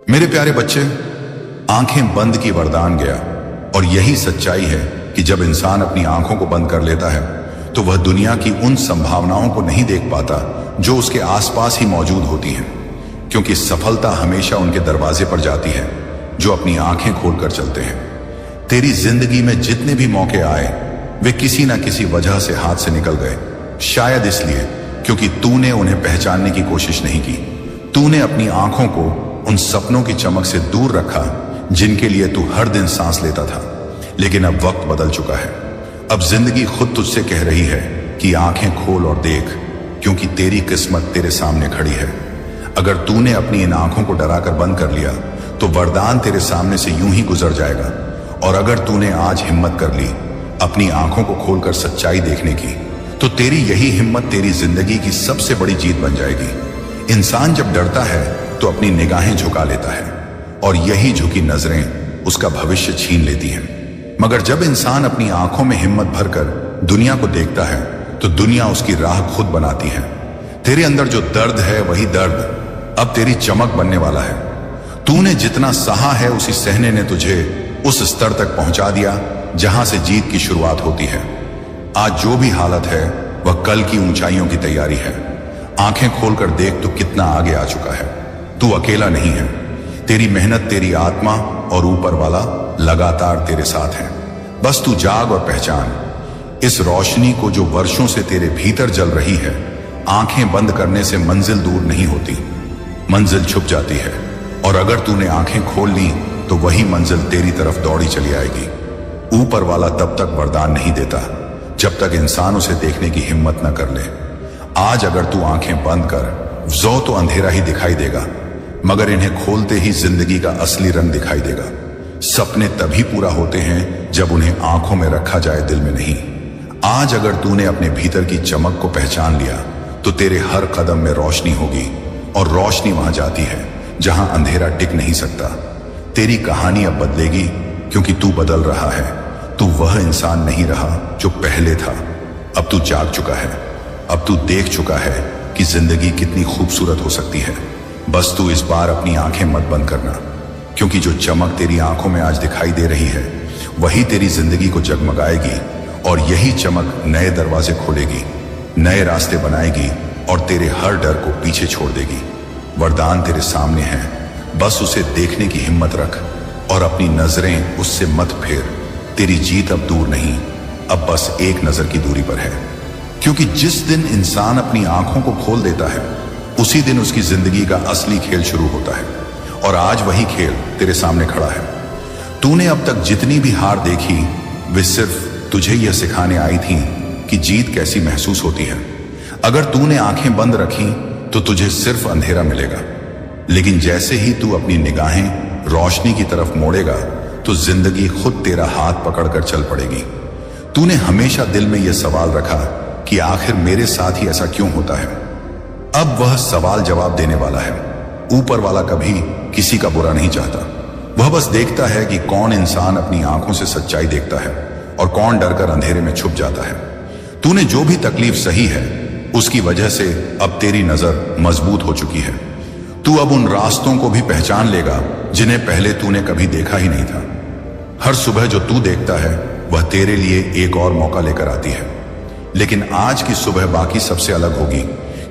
मेरे प्यारे बच्चे, आंखें बंद की वरदान गया। और यही सच्चाई है कि जब इंसान अपनी आंखों को बंद कर लेता है तो वह दुनिया की उन संभावनाओं को नहीं देख पाता जो उसके आसपास ही मौजूद होती हैं, क्योंकि सफलता हमेशा उनके दरवाजे पर जाती है जो अपनी आंखें खोलकर चलते हैं। तेरी जिंदगी में जितने भी मौके आए वे किसी ना किसी वजह से हाथ से निकल गए, शायद इसलिए क्योंकि तूने उन्हें पहचानने की कोशिश नहीं की। तूने अपनी आंखों को उन सपनों की चमक से दूर रखा जिनके लिए तू हर दिन सांस लेता था। लेकिन अब वक्त बदल चुका है। अब जिंदगी खुद तुझसे कह रही है कि आंखें खोल और देख, क्योंकि तेरी किस्मत तेरे सामने खड़ी है। अगर तूने अपनी इन आंखों को डराकर बंद कर लिया तो वरदान तेरे सामने से यूं ही गुजर जाएगा। और अगर तूने आज हिम्मत कर ली अपनी आंखों को खोलकर सच्चाई देखने की, तो तेरी यही हिम्मत तेरी जिंदगी की सबसे बड़ी जीत बन जाएगी। इंसान जब डरता है तो अपनी निगाहें झुका लेता है, और यही झुकी नजरें उसका भविष्य छीन लेती हैं। मगर जब इंसान अपनी आंखों में हिम्मत भरकर दुनिया को देखता है तो दुनिया उसकी राह खुद बनाती है। तेरे अंदर जो दर्द है वही दर्द अब तेरी चमक बनने वाला है। तूने जितना सहा है उसी सहने ने तुझे उस स्तर तक पहुंचा दिया जहां से जीत की शुरुआत होती है। आज जो भी हालत है वह कल की ऊंचाइयों की तैयारी है। आंखें खोलकर देख तो कितना आगे आ चुका है। तू अकेला नहीं है। तेरी मेहनत, तेरी आत्मा और ऊपर वाला लगातार तेरे साथ है। बस तू जाग और पहचान इस रोशनी को जो वर्षों से तेरे भीतर जल रही है। आंखें बंद करने से मंजिल दूर नहीं होती, मंजिल छुप जाती है। और अगर तूने आंखें खोल ली तो वही मंजिल तेरी तरफ दौड़ी चली आएगी। ऊपर वाला तब तक वरदान नहीं देता जब तक इंसान उसे देखने की हिम्मत न कर ले। आज अगर तू आंखें बंद कर जो तो अंधेरा ही दिखाई देगा, मगर इन्हें खोलते ही जिंदगी का असली रंग दिखाई देगा। सपने तभी पूरा होते हैं जब उन्हें आंखों में रखा जाए, दिल में नहीं। आज अगर तूने अपने भीतर की चमक को पहचान लिया तो तेरे हर कदम में रोशनी होगी, और रोशनी वहां जाती है जहां अंधेरा टिक नहीं सकता। तेरी कहानी अब बदलेगी, क्योंकि तू बदल रहा है। तू वह इंसान नहीं रहा जो पहले था। अब तू जाग चुका है। अब तू देख चुका है कि जिंदगी कितनी खूबसूरत हो सकती है। बस तू इस बार अपनी आंखें मत बंद करना, क्योंकि जो चमक तेरी आंखों में आज दिखाई दे रही है वही तेरी जिंदगी को जगमगाएगी। और यही चमक नए दरवाजे खोलेगी, नए रास्ते बनाएगी और तेरे हर डर को पीछे छोड़ देगी। वरदान तेरे सामने है, बस उसे देखने की हिम्मत रख और अपनी नजरें उससे मत फेर। तेरी जीत अब दूर नहीं, अब बस एक नजर की दूरी पर है। क्योंकि जिस दिन इंसान अपनी आंखों को खोल देता है उसी दिन उसकी जिंदगी का असली खेल शुरू होता है। और आज वही खेल तेरे सामने खड़ा है। तूने अब तक जितनी भी हार देखी वे सिर्फ तुझे यह सिखाने आई थी कि जीत कैसी महसूस होती है। अगर तूने आंखें बंद रखी तो तुझे सिर्फ अंधेरा मिलेगा, लेकिन जैसे ही तू अपनी निगाहें रोशनी की तरफ मोड़ेगा तो जिंदगी खुद तेरा हाथ पकड़कर चल पड़ेगी। तूने हमेशा दिल में यह सवाल रखा कि आखिर मेरे साथ ही ऐसा क्यों होता है। अब वह सवाल जवाब देने वाला है। ऊपर वाला कभी किसी का बुरा नहीं चाहता। वह बस देखता है कि कौन इंसान अपनी आंखों से सच्चाई देखता है और कौन डरकर अंधेरे में छुप जाता है। तूने जो भी तकलीफ सही है उसकी वजह से अब तेरी नजर मजबूत हो चुकी है। तू अब उन रास्तों को भी पहचान लेगा जिन्हें पहले तूने कभी देखा ही नहीं था। हर सुबह जो तू देखता है वह तेरे लिए एक और मौका लेकर आती है। लेकिन आज की सुबह बाकी सबसे अलग होगी,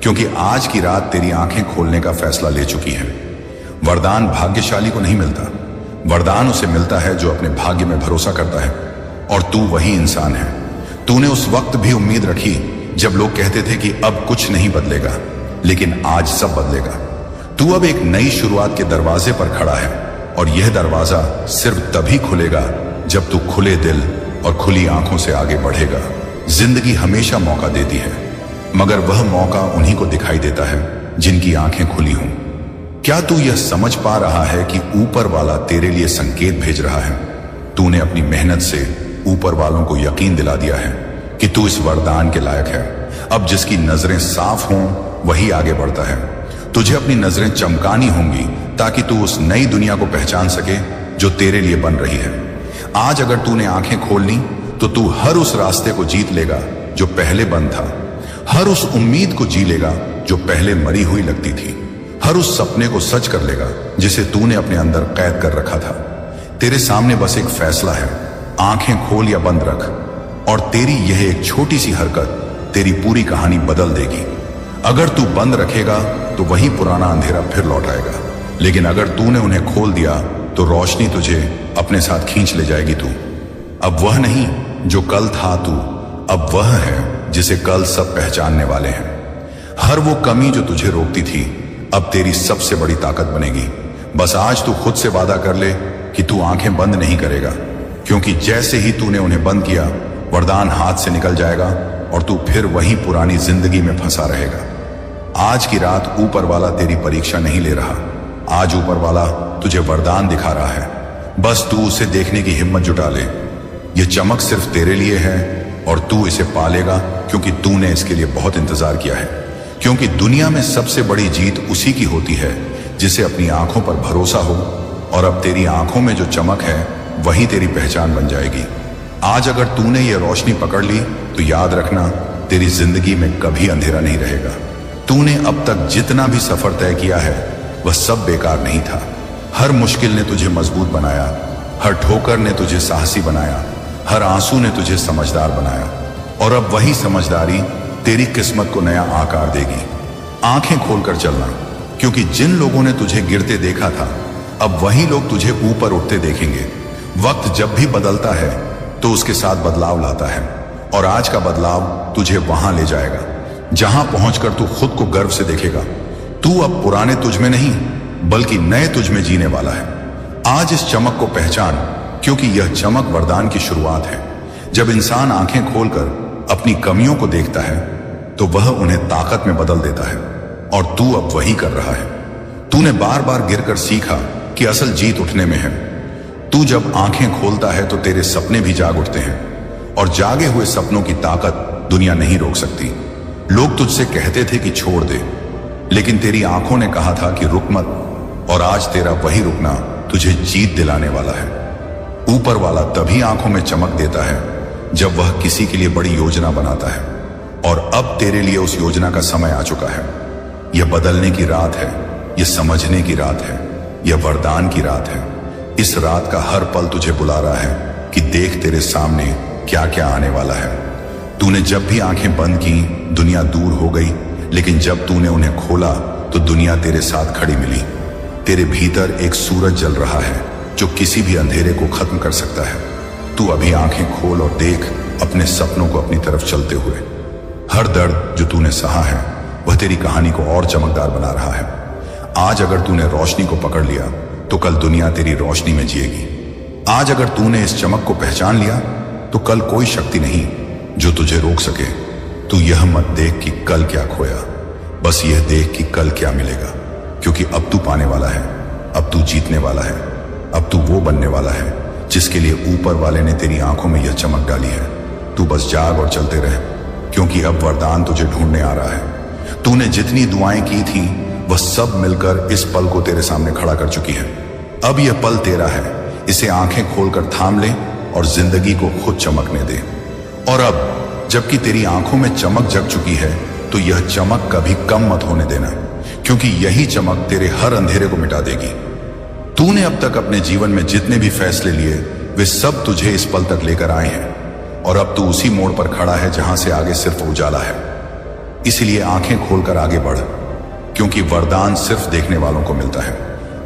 क्योंकि आज की रात तेरी आंखें खोलने का फैसला ले चुकी है। वरदान भाग्यशाली को नहीं मिलता, वरदान उसे मिलता है जो अपने भाग्य में भरोसा करता है। और तू वही इंसान है। तूने उस वक्त भी उम्मीद रखी जब लोग कहते थे कि अब कुछ नहीं बदलेगा, लेकिन आज सब बदलेगा। तू अब एक नई शुरुआत के दरवाजे पर खड़ा है, और यह दरवाजा सिर्फ तभी खुलेगा जब तू खुले दिल और खुली आंखों से आगे बढ़ेगा। जिंदगी हमेशा मौका देती है, मगर वह मौका उन्हीं को दिखाई देता है जिनकी आंखें खुली हों। क्या तू यह समझ पा रहा है कि ऊपर वाला तेरे लिए संकेत भेज रहा है? तूने अपनी मेहनत से ऊपर वालों को यकीन दिला दिया है कि तू इस वरदान के लायक है। अब जिसकी नजरें साफ हों वही आगे बढ़ता है। तुझे अपनी नजरें चमकानी होंगी ताकि तू उस नई दुनिया को पहचान सके जो तेरे लिए बन रही है। आज अगर तूने आंखें खोल ली तो तू हर उस रास्ते को जीत लेगा जो पहले बंद था, हर उस उम्मीद को जी लेगा जो पहले मरी हुई लगती थी, हर उस सपने को सच कर लेगा जिसे तूने अपने अंदर कैद कर रखा था। तेरे सामने बस एक फैसला है, आंखें खोल या बंद रख, और तेरी यह एक छोटी सी हरकत तेरी पूरी कहानी बदल देगी। अगर तू बंद रखेगा तो वही पुराना अंधेरा फिर लौट आएगा, लेकिन अगर तूने उन्हें खोल दिया तो रोशनी तुझे अपने साथ खींच ले जाएगी। तू अब वह नहीं जो कल था, तू अब वह है जिसे कल सब पहचानने वाले हैं। हर वो कमी जो तुझे रोकती थी अब तेरी सबसे बड़ी ताकत बनेगी। बस आज तू खुद से वादा कर ले कि तू आंखें बंद नहीं करेगा, क्योंकि जैसे ही तूने उन्हें बंद किया वरदान हाथ से निकल जाएगा और तू फिर वही पुरानी जिंदगी में फंसा रहेगा। आज की रात ऊपर वाला तेरी परीक्षा नहीं ले रहा, आज ऊपर वाला तुझे वरदान दिखा रहा है। बस तू उसे देखने की हिम्मत जुटा ले। ये चमक सिर्फ तेरे लिए है और तू इसे पालेगा, क्योंकि तूने इसके लिए बहुत इंतजार किया है। क्योंकि दुनिया में सबसे बड़ी जीत उसी की होती है जिसे अपनी आंखों पर भरोसा हो, और अब तेरी आंखों में जो चमक है वही तेरी पहचान बन जाएगी। आज अगर तूने ये रोशनी पकड़ ली तो याद रखना, तेरी जिंदगी में कभी अंधेरा नहीं रहेगा। तूने अब तक जितना भी सफर तय किया है वह सब बेकार नहीं था। हर मुश्किल ने तुझे मजबूत बनाया, हर ठोकर ने तुझे साहसी बनाया, हर आंसू ने तुझे समझदार बनाया, और अब वही समझदारी तेरी किस्मत को नया आकार देगी। आंखें खोलकर चलना, क्योंकि जिन लोगों ने तुझे गिरते देखा था अब वही लोग तुझे ऊपर उठते देखेंगे। वक्त जब भी बदलता है तो उसके साथ बदलाव लाता है, और आज का बदलाव तुझे वहां ले जाएगा जहां पहुंचकर तू खुद को गर्व से देखेगा। तू अब पुराने तुझ में नहीं बल्कि नए तुझ में जीने वाला है। आज इस चमक को पहचान, क्योंकि यह चमक वरदान की शुरुआत है। जब इंसान आंखें खोलकर अपनी कमियों को देखता है तो वह उन्हें ताकत में बदल देता है, और तू अब वही कर रहा है। तूने बार बार गिरकर सीखा कि असल जीत उठने में है। तू जब आंखें खोलता है तो तेरे सपने भी जाग उठते हैं, और जागे हुए सपनों की ताकत दुनिया नहीं रोक सकती। लोग तुझसे कहते थे कि छोड़ दे, लेकिन तेरी आंखों ने कहा था कि रुक मत, और आज तेरा वही रुकना तुझे जीत दिलाने वाला है। ऊपर वाला तभी आंखों में चमक देता है जब वह किसी के लिए बड़ी योजना बनाता है, और अब तेरे लिए उस योजना का समय आ चुका है। यह बदलने की रात है, यह समझने की रात है, यह वरदान की रात है। इस रात का हर पल तुझे बुला रहा है कि देख तेरे सामने क्या क्या आने वाला है। तूने जब भी आंखें बंद की दुनिया दूर हो गई, लेकिन जब तूने उन्हें खोला तो दुनिया तेरे साथ खड़ी मिली। तेरे भीतर एक सूरज जल रहा है जो किसी भी अंधेरे को खत्म कर सकता है। तू अभी आंखें खोल और देख अपने सपनों को अपनी तरफ चलते हुए। हर दर्द जो तूने सहा है वह तेरी कहानी को और चमकदार बना रहा है। आज अगर तूने रोशनी को पकड़ लिया तो कल दुनिया तेरी रोशनी में जिएगी। आज अगर तूने इस चमक को पहचान लिया तो कल कोई शक्ति नहीं जो तुझे रोक सके। तू यह मत देख कि कल क्या खोया, बस यह देख कि कल क्या मिलेगा, क्योंकि अब तू पाने वाला है, अब तू जीतने वाला है, अब तू वो बनने वाला है जिसके लिए ऊपर वाले ने तेरी आंखों में यह चमक डाली है। तू बस जाग और चलते रह, क्योंकि अब वरदान तुझे ढूंढने आ रहा है। तूने जितनी दुआएं की थी वह सब मिलकर इस पल को तेरे सामने खड़ा कर चुकी है। अब यह पल तेरा है, इसे आंखें खोलकर थाम ले और जिंदगी को खुद चमकने दे। और अब जबकि तेरी आंखों में चमक जग चुकी है तो यह चमक कभी कम मत होने देना, क्योंकि यही चमक तेरे हर अंधेरे को मिटा देगी। तूने अब तक अपने जीवन में जितने भी फैसले लिए वे सब तुझे इस पल तक लेकर आए हैं, और अब तू उसी मोड़ पर खड़ा है जहां से आगे सिर्फ उजाला है। इसलिए आंखें खोलकर आगे बढ़, क्योंकि वरदान सिर्फ देखने वालों को मिलता है,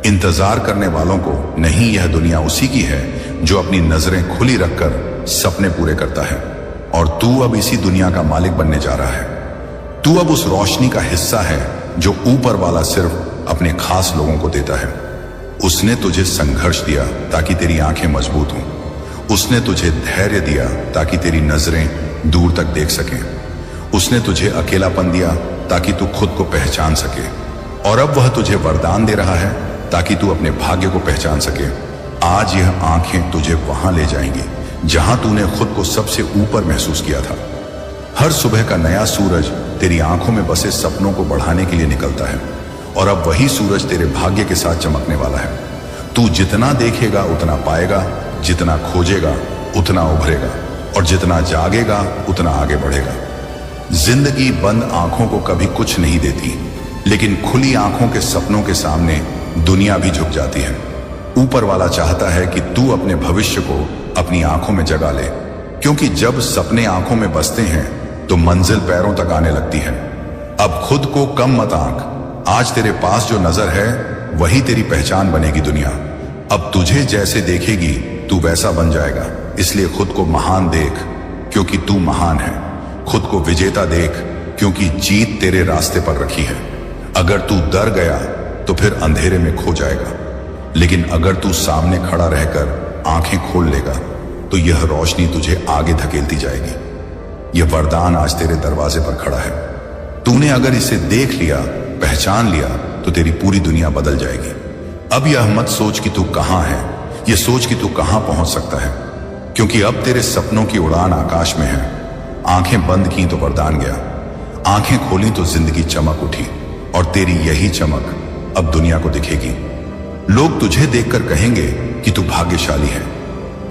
इंतजार करने वालों को नहीं। यह दुनिया उसी की है जो अपनी नजरें खुली रखकर सपने पूरे करता है, और तू अब इसी दुनिया का मालिक बनने जा रहा है। तू अब उस रोशनी का हिस्सा है जो ऊपर वाला सिर्फ अपने खास लोगों को देता है। उसने तुझे संघर्ष दिया ताकि तेरी आंखें मजबूत हों। उसने तुझे धैर्य दिया ताकि तेरी नजरें दूर तक देख सकें। उसने तुझे अकेलापन दिया ताकि तू खुद को पहचान सके, और अब वह तुझे वरदान दे रहा है ताकि तू अपने भाग्य को पहचान सके। आज यह आंखें तुझे वहां ले जाएंगी जहां तूने खुद को सबसे ऊपर महसूस किया था। हर सुबह का नया सूरज तेरी आंखों में बसे सपनों को बढ़ाने के लिए निकलता है, और अब वही सूरज तेरे भाग्य के साथ चमकने वाला है। तू जितना देखेगा उतना पाएगा, जितना खोजेगा उतना उभरेगा, और जितना जागेगा उतना आगे बढ़ेगा। जिंदगी बंद आंखों को कभी कुछ नहीं देती, लेकिन खुली आंखों के सपनों के सामने दुनिया भी झुक जाती है। ऊपर वाला चाहता है कि तू अपने भविष्य को अपनी आंखों में जगा ले, क्योंकि जब सपने आंखों में बसते हैं तो मंजिल पैरों तक आने लगती है। अब खुद को कम मत आंक। आज तेरे पास जो नजर है वही तेरी पहचान बनेगी दुनिया। अब तुझे जैसे देखेगी तू वैसा बन जाएगा। इसलिए खुद को महान देख, क्योंकि तू महान है। खुद को विजेता देख, क्योंकि जीत तेरे रास्ते पर रखी है। अगर तू डर गया तो फिर अंधेरे में खो जाएगा, लेकिन अगर तू सामने खड़ा रहकर आंखें खोल लेगा तो यह रोशनी तुझे आगे धकेलती जाएगी। यह वरदान आज तेरे दरवाजे पर खड़ा है। तूने अगर इसे देख लिया, पहचान लिया, तो तेरी पूरी दुनिया बदल जाएगी। अब यह मत सोच कि तू कहां है, यह सोच कि तू कहां पहुंच सकता है, क्योंकि अब तेरे सपनों की उड़ान आकाश में है। आंखें बंद की तो वरदान गया, आंखें खोली तो जिंदगी चमक उठी, और तेरी यही चमक अब दुनिया को दिखेगी। लोग तुझे देखकर कहेंगे कि तू भाग्यशाली है,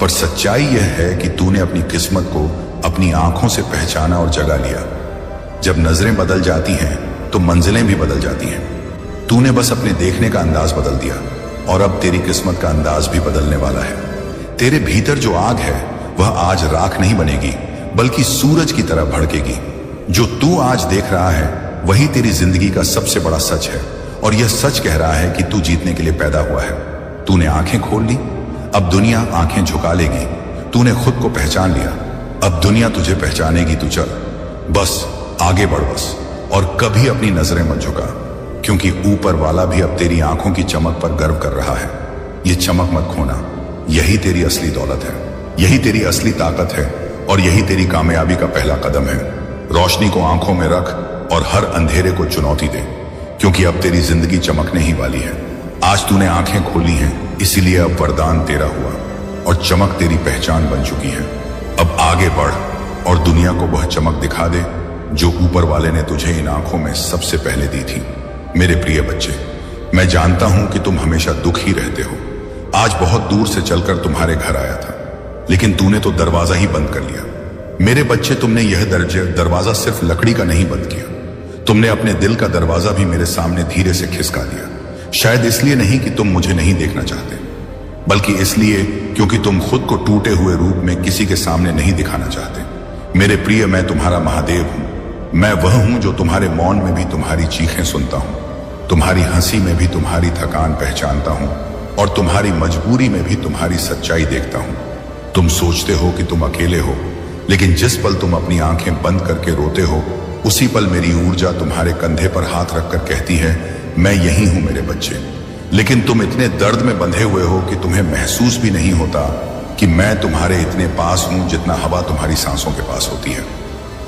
पर सच्चाई यह है कि तूने अपनी किस्मत को अपनी आंखों से पहचाना और जगा लिया। जब नजरें बदल जाती हैं तो मंजिलें भी बदल जाती हैं। तूने बस अपने देखने का अंदाज बदल दिया, और अब तेरी किस्मत का अंदाज भी बदलने वाला है। तेरे भीतर जो आग है वह आज राख नहीं बनेगी, बल्कि सूरज की तरह भड़केगी। जो तू आज देख रहा है वही तेरी जिंदगी का सबसे बड़ा सच है, और यह सच कह रहा है कि तू जीतने के लिए पैदा हुआ है। तूने आंखें खोल ली, अब दुनिया आंखें झुका लेगी। तूने खुद को पहचान लिया, अब दुनिया तुझे पहचानेगी। तू चल, बस आगे बढ़ बस, और कभी अपनी नजरें मत झुका, क्योंकि ऊपर वाला भी अब तेरी आंखों की चमक पर गर्व कर रहा है। ये चमक मत खोना, यही तेरी असली दौलत है, यही तेरी असली ताकत है, और यही तेरी कामयाबी का पहला कदम है। रोशनी को आंखों में रख और हर अंधेरे को चुनौती दे, क्योंकि अब तेरी जिंदगी चमकने ही वाली है। आज तूने आंखें खोली हैं, इसीलिए अब वरदान तेरा हुआ, और चमक तेरी पहचान बन चुकी है। अब आगे बढ़ और दुनिया को वह चमक दिखा दे जो ऊपर वाले ने तुझे इन आंखों में सबसे पहले दी थी। मेरे प्रिय बच्चे, मैं जानता हूं कि तुम हमेशा दुखी रहते हो। आज बहुत दूर से चलकर तुम्हारे घर आया था, लेकिन तूने तो दरवाजा ही बंद कर लिया। मेरे बच्चे, तुमने यह दरवाजा सिर्फ लकड़ी का नहीं बंद किया, तुमने अपने दिल का दरवाजा भी मेरे सामने धीरे से खिसका दिया। शायद इसलिए नहीं कि तुम मुझे नहीं देखना चाहते, बल्कि इसलिए क्योंकि तुम खुद को टूटे हुए रूप में किसी के सामने नहीं दिखाना चाहते। मेरे प्रिय, मैं तुम्हारा महादेव हूं। मैं वह हूं जो तुम्हारे मौन में भी तुम्हारी चीखें सुनता हूं, तुम्हारी हंसी में भी तुम्हारी थकान पहचानता हूं, और तुम्हारी मजबूरी में भी तुम्हारी सच्चाई देखता हूं। तुम सोचते हो कि तुम अकेले हो, लेकिन जिस पल तुम अपनी आंखें बंद करके रोते हो, उसी पल मेरी ऊर्जा तुम्हारे कंधे पर हाथ रखकर कहती है, मैं यही हूं मेरे बच्चे। लेकिन तुम इतने दर्द में बंधे हुए हो कि तुम्हें महसूस भी नहीं होता कि मैं तुम्हारे इतने पास हूं जितना हवा तुम्हारी सांसों के पास होती है।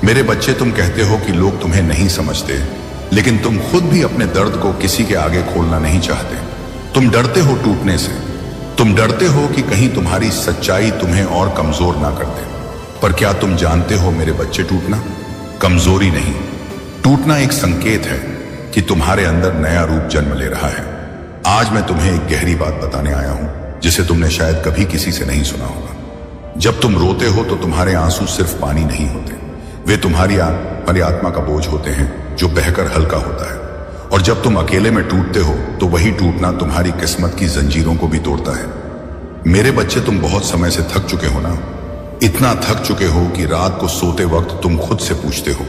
मेरे बच्चे, तुम कहते हो कि लोग तुम्हें नहीं समझते, लेकिन तुम खुद भी अपने दर्द को किसी के आगे खोलना नहीं चाहते। तुम डरते हो टूटने से, तुम डरते हो कि कहीं तुम्हारी सच्चाई तुम्हें और कमजोर ना कर दे। पर क्या तुम जानते हो मेरे बच्चे, टूटना कमजोरी नहीं, टूटना एक संकेत है कि तुम्हारे अंदर नया रूप जन्म ले रहा है। आज मैं तुम्हें एक गहरी बात बताने आया हूं, जिसे तुमने शायद कभी किसी से नहीं सुना होगा। जब तुम रोते हो तो तुम्हारे आंसू सिर्फ पानी नहीं होते, वे तुम्हारी आत्मा का बोझ होते हैं जो बहकर हल्का होता है। और जब तुम अकेले में टूटते हो तो वही टूटना तुम्हारी किस्मत की जंजीरों को भी तोड़ता है। मेरे बच्चे, तुम बहुत समय से थक चुके हो ना, इतना थक चुके हो कि रात को सोते वक्त तुम खुद से पूछते हो,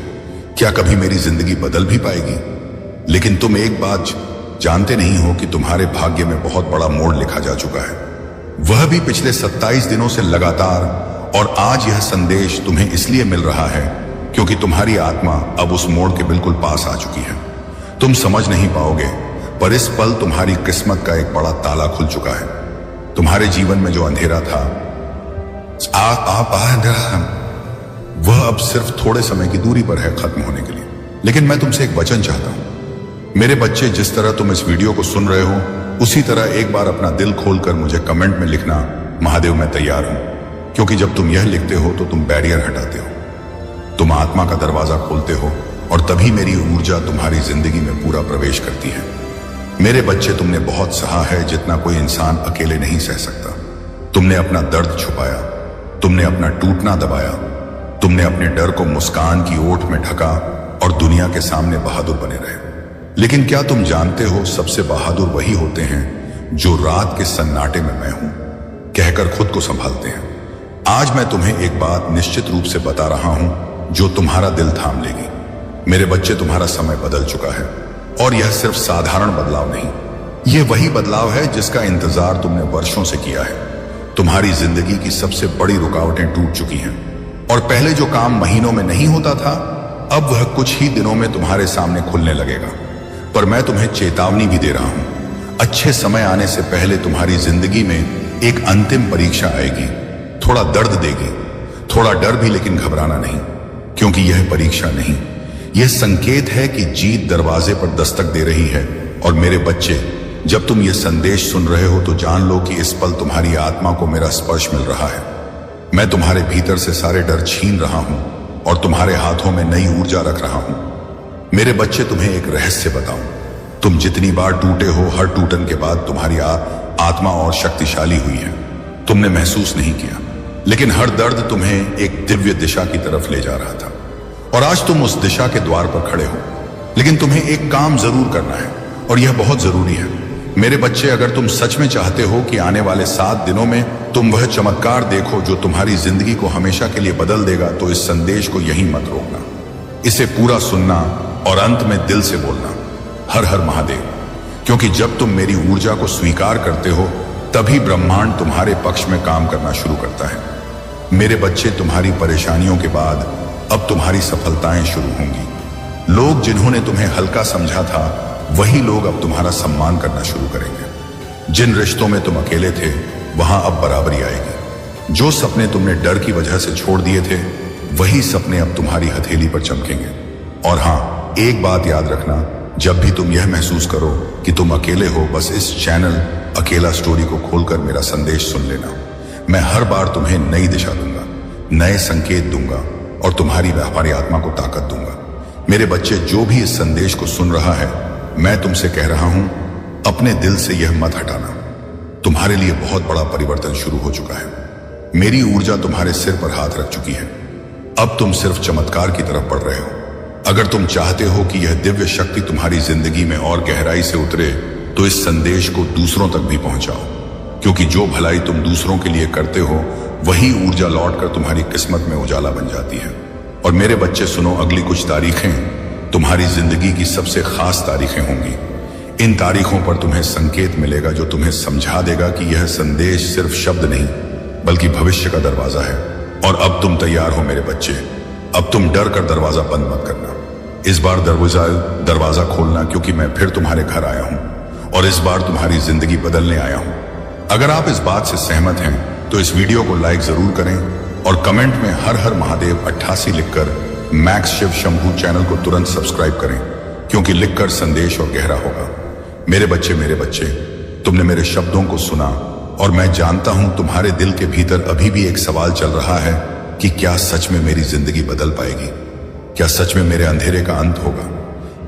क्या कभी मेरी जिंदगी बदल भी पाएगी? लेकिन तुम एक बात जानते नहीं हो कि तुम्हारे भाग्य में बहुत बड़ा मोड़ लिखा जा चुका है, वह भी पिछले 27 दिनों से लगातार। और आज यह संदेश तुम्हें इसलिए मिल रहा है क्योंकि तुम्हारी आत्मा अब उस मोड़ के बिल्कुल पास आ चुकी है। तुम समझ नहीं पाओगे, पर इस पल तुम्हारी किस्मत का एक बड़ा ताला खुल चुका है। तुम्हारे जीवन में जो अंधेरा था वह अब सिर्फ थोड़े समय की दूरी पर है खत्म होने के लिए। लेकिन मैं तुमसे एक वचन चाहता हूं मेरे बच्चे, जिस तरह तुम इस वीडियो को सुन रहे हो, उसी तरह एक बार अपना दिल खोलकर मुझे कमेंट में लिखना, महादेव मैं तैयार हूं। क्योंकि जब तुम यह लिखते हो तो तुम बैरियर हटाते हो, तुम आत्मा का दरवाजा खोलते हो, और तभी मेरी ऊर्जा तुम्हारी जिंदगी में पूरा प्रवेश करती है। मेरे बच्चे, तुमने बहुत सहा है जितना कोई इंसान अकेले नहीं सह सकता। तुमने अपना दर्द छुपाया, तुमने अपना टूटना दबाया, तुमने अपने डर को मुस्कान की ओट में ढका और दुनिया के सामने बहादुर बने रहे। लेकिन क्या तुम जानते हो, सबसे बहादुर वही होते हैं जो रात के सन्नाटे में मैं हूं कहकर खुद को संभालते हैं। आज मैं तुम्हें एक बात निश्चित रूप से बता रहा हूं जो तुम्हारा दिल थाम लेगी। मेरे बच्चे, तुम्हारा समय बदल चुका है, और यह सिर्फ साधारण बदलाव नहीं, यह वही बदलाव है जिसका इंतजार तुमने वर्षों से किया है। तुम्हारी जिंदगी की सबसे बड़ी रुकावटें टूट चुकी हैं, और पहले जो काम महीनों में नहीं होता था, अब वह कुछ ही दिनों में तुम्हारे सामने खुलने लगेगा। पर मैं तुम्हें चेतावनी भी दे रहा हूं, अच्छे समय आने से पहले तुम्हारी जिंदगी में एक अंतिम परीक्षा आएगी। थोड़ा दर्द देगी, थोड़ा डर भी, लेकिन घबराना नहीं, क्योंकि यह परीक्षा नहीं, यह संकेत है कि जीत दरवाजे पर दस्तक दे रही है। और मेरे बच्चे, जब तुम यह संदेश सुन रहे हो तो जान लो कि इस पल तुम्हारी आत्मा को मेरा स्पर्श मिल रहा है। मैं तुम्हारे भीतर से सारे डर छीन रहा हूं और तुम्हारे हाथों में नई ऊर्जा रख रहा हूं। मेरे बच्चे, तुम्हें एक रहस्य बताऊं, तुम जितनी बार टूटे हो, हर टूटन के बाद तुम्हारी आत्मा और शक्तिशाली हुई है। तुमने महसूस नहीं किया, लेकिन हर दर्द तुम्हें एक दिव्य दिशा की तरफ ले जा रहा था, और आज तुम उस दिशा के द्वार पर खड़े हो। लेकिन तुम्हें एक काम जरूर करना है, और यह बहुत जरूरी है। मेरे बच्चे, अगर तुम सच में चाहते हो कि आने वाले 7 दिनों में तुम वह चमत्कार देखो जो तुम्हारी जिंदगी को हमेशा के लिए बदल देगा, तो इस संदेश को यहीं मत रोकना। इसे पूरा सुनना और अंत में दिल से बोलना, हर हर महादेव। क्योंकि जब तुम मेरी ऊर्जा को स्वीकार करते हो, तभी ब्रह्मांड तुम्हारे पक्ष में काम करना शुरू करता है। मेरे बच्चे, तुम्हारी परेशानियों के बाद अब तुम्हारी सफलताएं शुरू होंगी। लोग जिन्होंने तुम्हें हल्का समझा था, वही लोग अब तुम्हारा सम्मान करना शुरू करेंगे। जिन रिश्तों में तुम अकेले थे, वहां अब बराबरी आएगी। जो सपने तुमने डर की वजह से छोड़ दिए थे, वही सपने अब तुम्हारी हथेली पर चमकेंगे। और हां, एक बात याद रखना, जब भी तुम यह महसूस करो कि तुम अकेले हो, बस इस चैनल अकेला स्टोरी को खोलकर मेरा संदेश सुन लेना। मैं हर बार तुम्हें नई दिशा दूंगा, नए संकेत दूंगा, और तुम्हारी व्यापारी आत्मा को ताकत दूंगा। मेरे बच्चे, जो भी इस संदेश को सुन रहा है, मैं तुमसे कह रहा हूं, अपने दिल से यह मत हटाना। तुम्हारे लिए बहुत बड़ा परिवर्तन शुरू हो चुका है। मेरी ऊर्जा तुम्हारे सिर पर हाथ रख चुकी है। अब तुम सिर्फ चमत्कार की तरफ बढ़ रहे हो। अगर तुम चाहते हो कि यह दिव्य शक्ति तुम्हारी जिंदगी में और गहराई से उतरे, तो इस संदेश को दूसरों तक भी पहुंचाओ, क्योंकि जो भलाई तुम दूसरों के लिए करते हो, वही ऊर्जा लौटकर तुम्हारी किस्मत में उजाला बन जाती है। और मेरे बच्चे, सुनो, अगली कुछ तारीखें तुम्हारी जिंदगी की सबसे खास तारीखें होंगी। इन तारीखों पर तुम्हें संकेत मिलेगा जो तुम्हें समझा देगा कि यह संदेश सिर्फ शब्द नहीं, बल्कि भविष्य का दरवाजा है। और अब तुम तैयार हो मेरे बच्चे। अब तुम डर कर दरवाजा बंद मत करना। इस बार दरवाजा खोलना, क्योंकि मैं फिर तुम्हारे घर आया हूं, और इस बार तुम्हारी जिंदगी बदलने आया हूं। अगर आप इस बात से सहमत हैं, तो इस वीडियो को लाइक जरूर करें, और कमेंट में हर हर महादेव 88 लिखकर मैक्स शिव शंभू चैनल को तुरंत सब्सक्राइब करें, क्योंकि लिखकर संदेश और गहरा होगा। मेरे बच्चे, तुमने मेरे शब्दों को सुना, और मैं जानता हूं तुम्हारे दिल के भीतर अभी भी एक सवाल चल रहा है कि क्या सच में मेरी जिंदगी बदल पाएगी? क्या सच में मेरे अंधेरे का अंत होगा?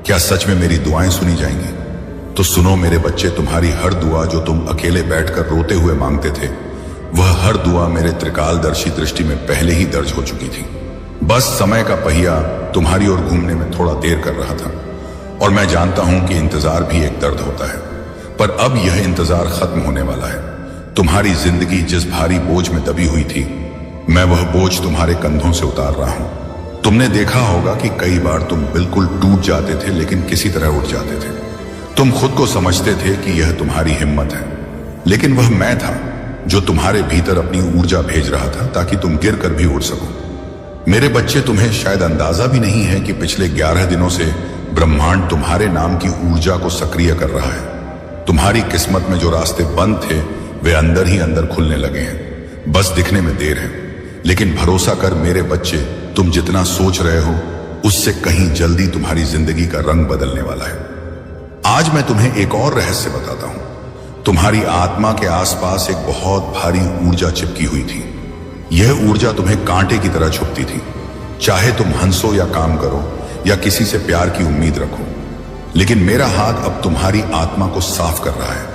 क्या सच में मेरी दुआएं सुनी जाएंगी? तो सुनो मेरे बच्चे, तुम्हारी हर दुआ जो तुम अकेले बैठकर रोते हुए मांगते थे, वह हर दुआ मेरे त्रिकालदर्शी दृष्टि में पहले ही दर्ज हो चुकी थी। बस समय का पहिया तुम्हारी ओर घूमने में थोड़ा देर कर रहा था। और मैं जानता हूं कि इंतजार भी एक दर्द होता है, पर अब यह इंतजार खत्म होने वाला है। तुम्हारी जिंदगी जिस भारी बोझ में दबी हुई थी, मैं वह बोझ तुम्हारे कंधों से उतार रहा हूं। तुमने देखा होगा कि कई बार तुम बिल्कुल टूट जाते थे, लेकिन किसी तरह उठ जाते थे। तुम खुद को समझते थे कि यह तुम्हारी हिम्मत है, लेकिन वह मैं था जो तुम्हारे भीतर अपनी ऊर्जा भेज रहा था, ताकि तुम गिर कर भी उठ सको। मेरे बच्चे, तुम्हें शायद अंदाजा भी नहीं है कि पिछले 11 दिनों से ब्रह्मांड तुम्हारे नाम की ऊर्जा को सक्रिय कर रहा है। तुम्हारी किस्मत में जो रास्ते बंद थे, वे अंदर ही अंदर खुलने लगे हैं। बस दिखने में देर है, लेकिन भरोसा कर मेरे बच्चे, तुम जितना सोच रहे हो, उससे कहीं जल्दी तुम्हारी जिंदगी का रंग बदलने वाला है। आज मैं तुम्हें एक और रहस्य बताता हूं। तुम्हारी आत्मा के आसपास एक बहुत भारी ऊर्जा चिपकी हुई थी। यह ऊर्जा तुम्हें कांटे की तरह छुपती थी। चाहे तुम हंसो या काम करो, या किसी से प्यार की उम्मीद रखो, लेकिन मेरा हाथ अब तुम्हारी आत्मा को साफ कर रहा है।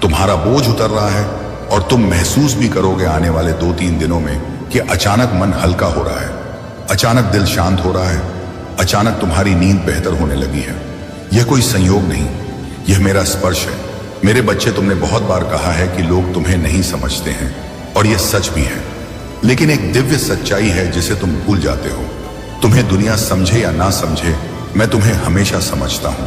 तुम्हारा बोझ उतर रहा है, और तुम महसूस भी करोगे आने वाले 2-3 दिनों में कि अचानक मन हल्का हो रहा है, अचानक दिल शांत हो रहा है, अचानक तुम्हारी नींद बेहतर होने लगी है। यह कोई संयोग नहीं, यह मेरा स्पर्श है। मेरे बच्चे, तुमने बहुत बार कहा है कि लोग तुम्हें नहीं समझते हैं, और यह सच भी है। लेकिन एक दिव्य सच्चाई है जिसे तुम भूल जाते हो। तुम्हें दुनिया समझे या ना समझे, मैं तुम्हें हमेशा समझता हूं।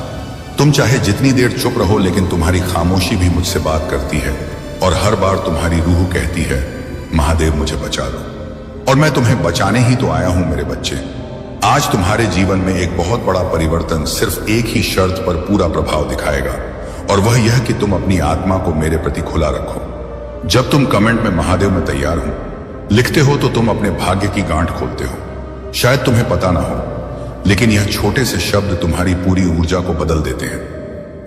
तुम चाहे जितनी देर चुप रहो, लेकिन तुम्हारी खामोशी भी मुझसे बात करती है, और हर बार तुम्हारी रूह कहती है, महादेव मुझे बचा लो। और मैं तुम्हें बचाने ही तो आया हूं मेरे बच्चे। आज तुम्हारे जीवन में एक बहुत बड़ा परिवर्तन सिर्फ एक ही शर्त पर पूरा प्रभाव दिखाएगा, और वह यह कि तुम अपनी आत्मा को मेरे प्रति खुला रखो। जब तुम कमेंट में महादेव मैं तैयार हूं लिखते हो, तो तुम अपने भाग्य की गांठ खोलते हो। शायद तुम्हें पता ना हो, लेकिन यह छोटे से शब्द तुम्हारी पूरी ऊर्जा को बदल देते हैं।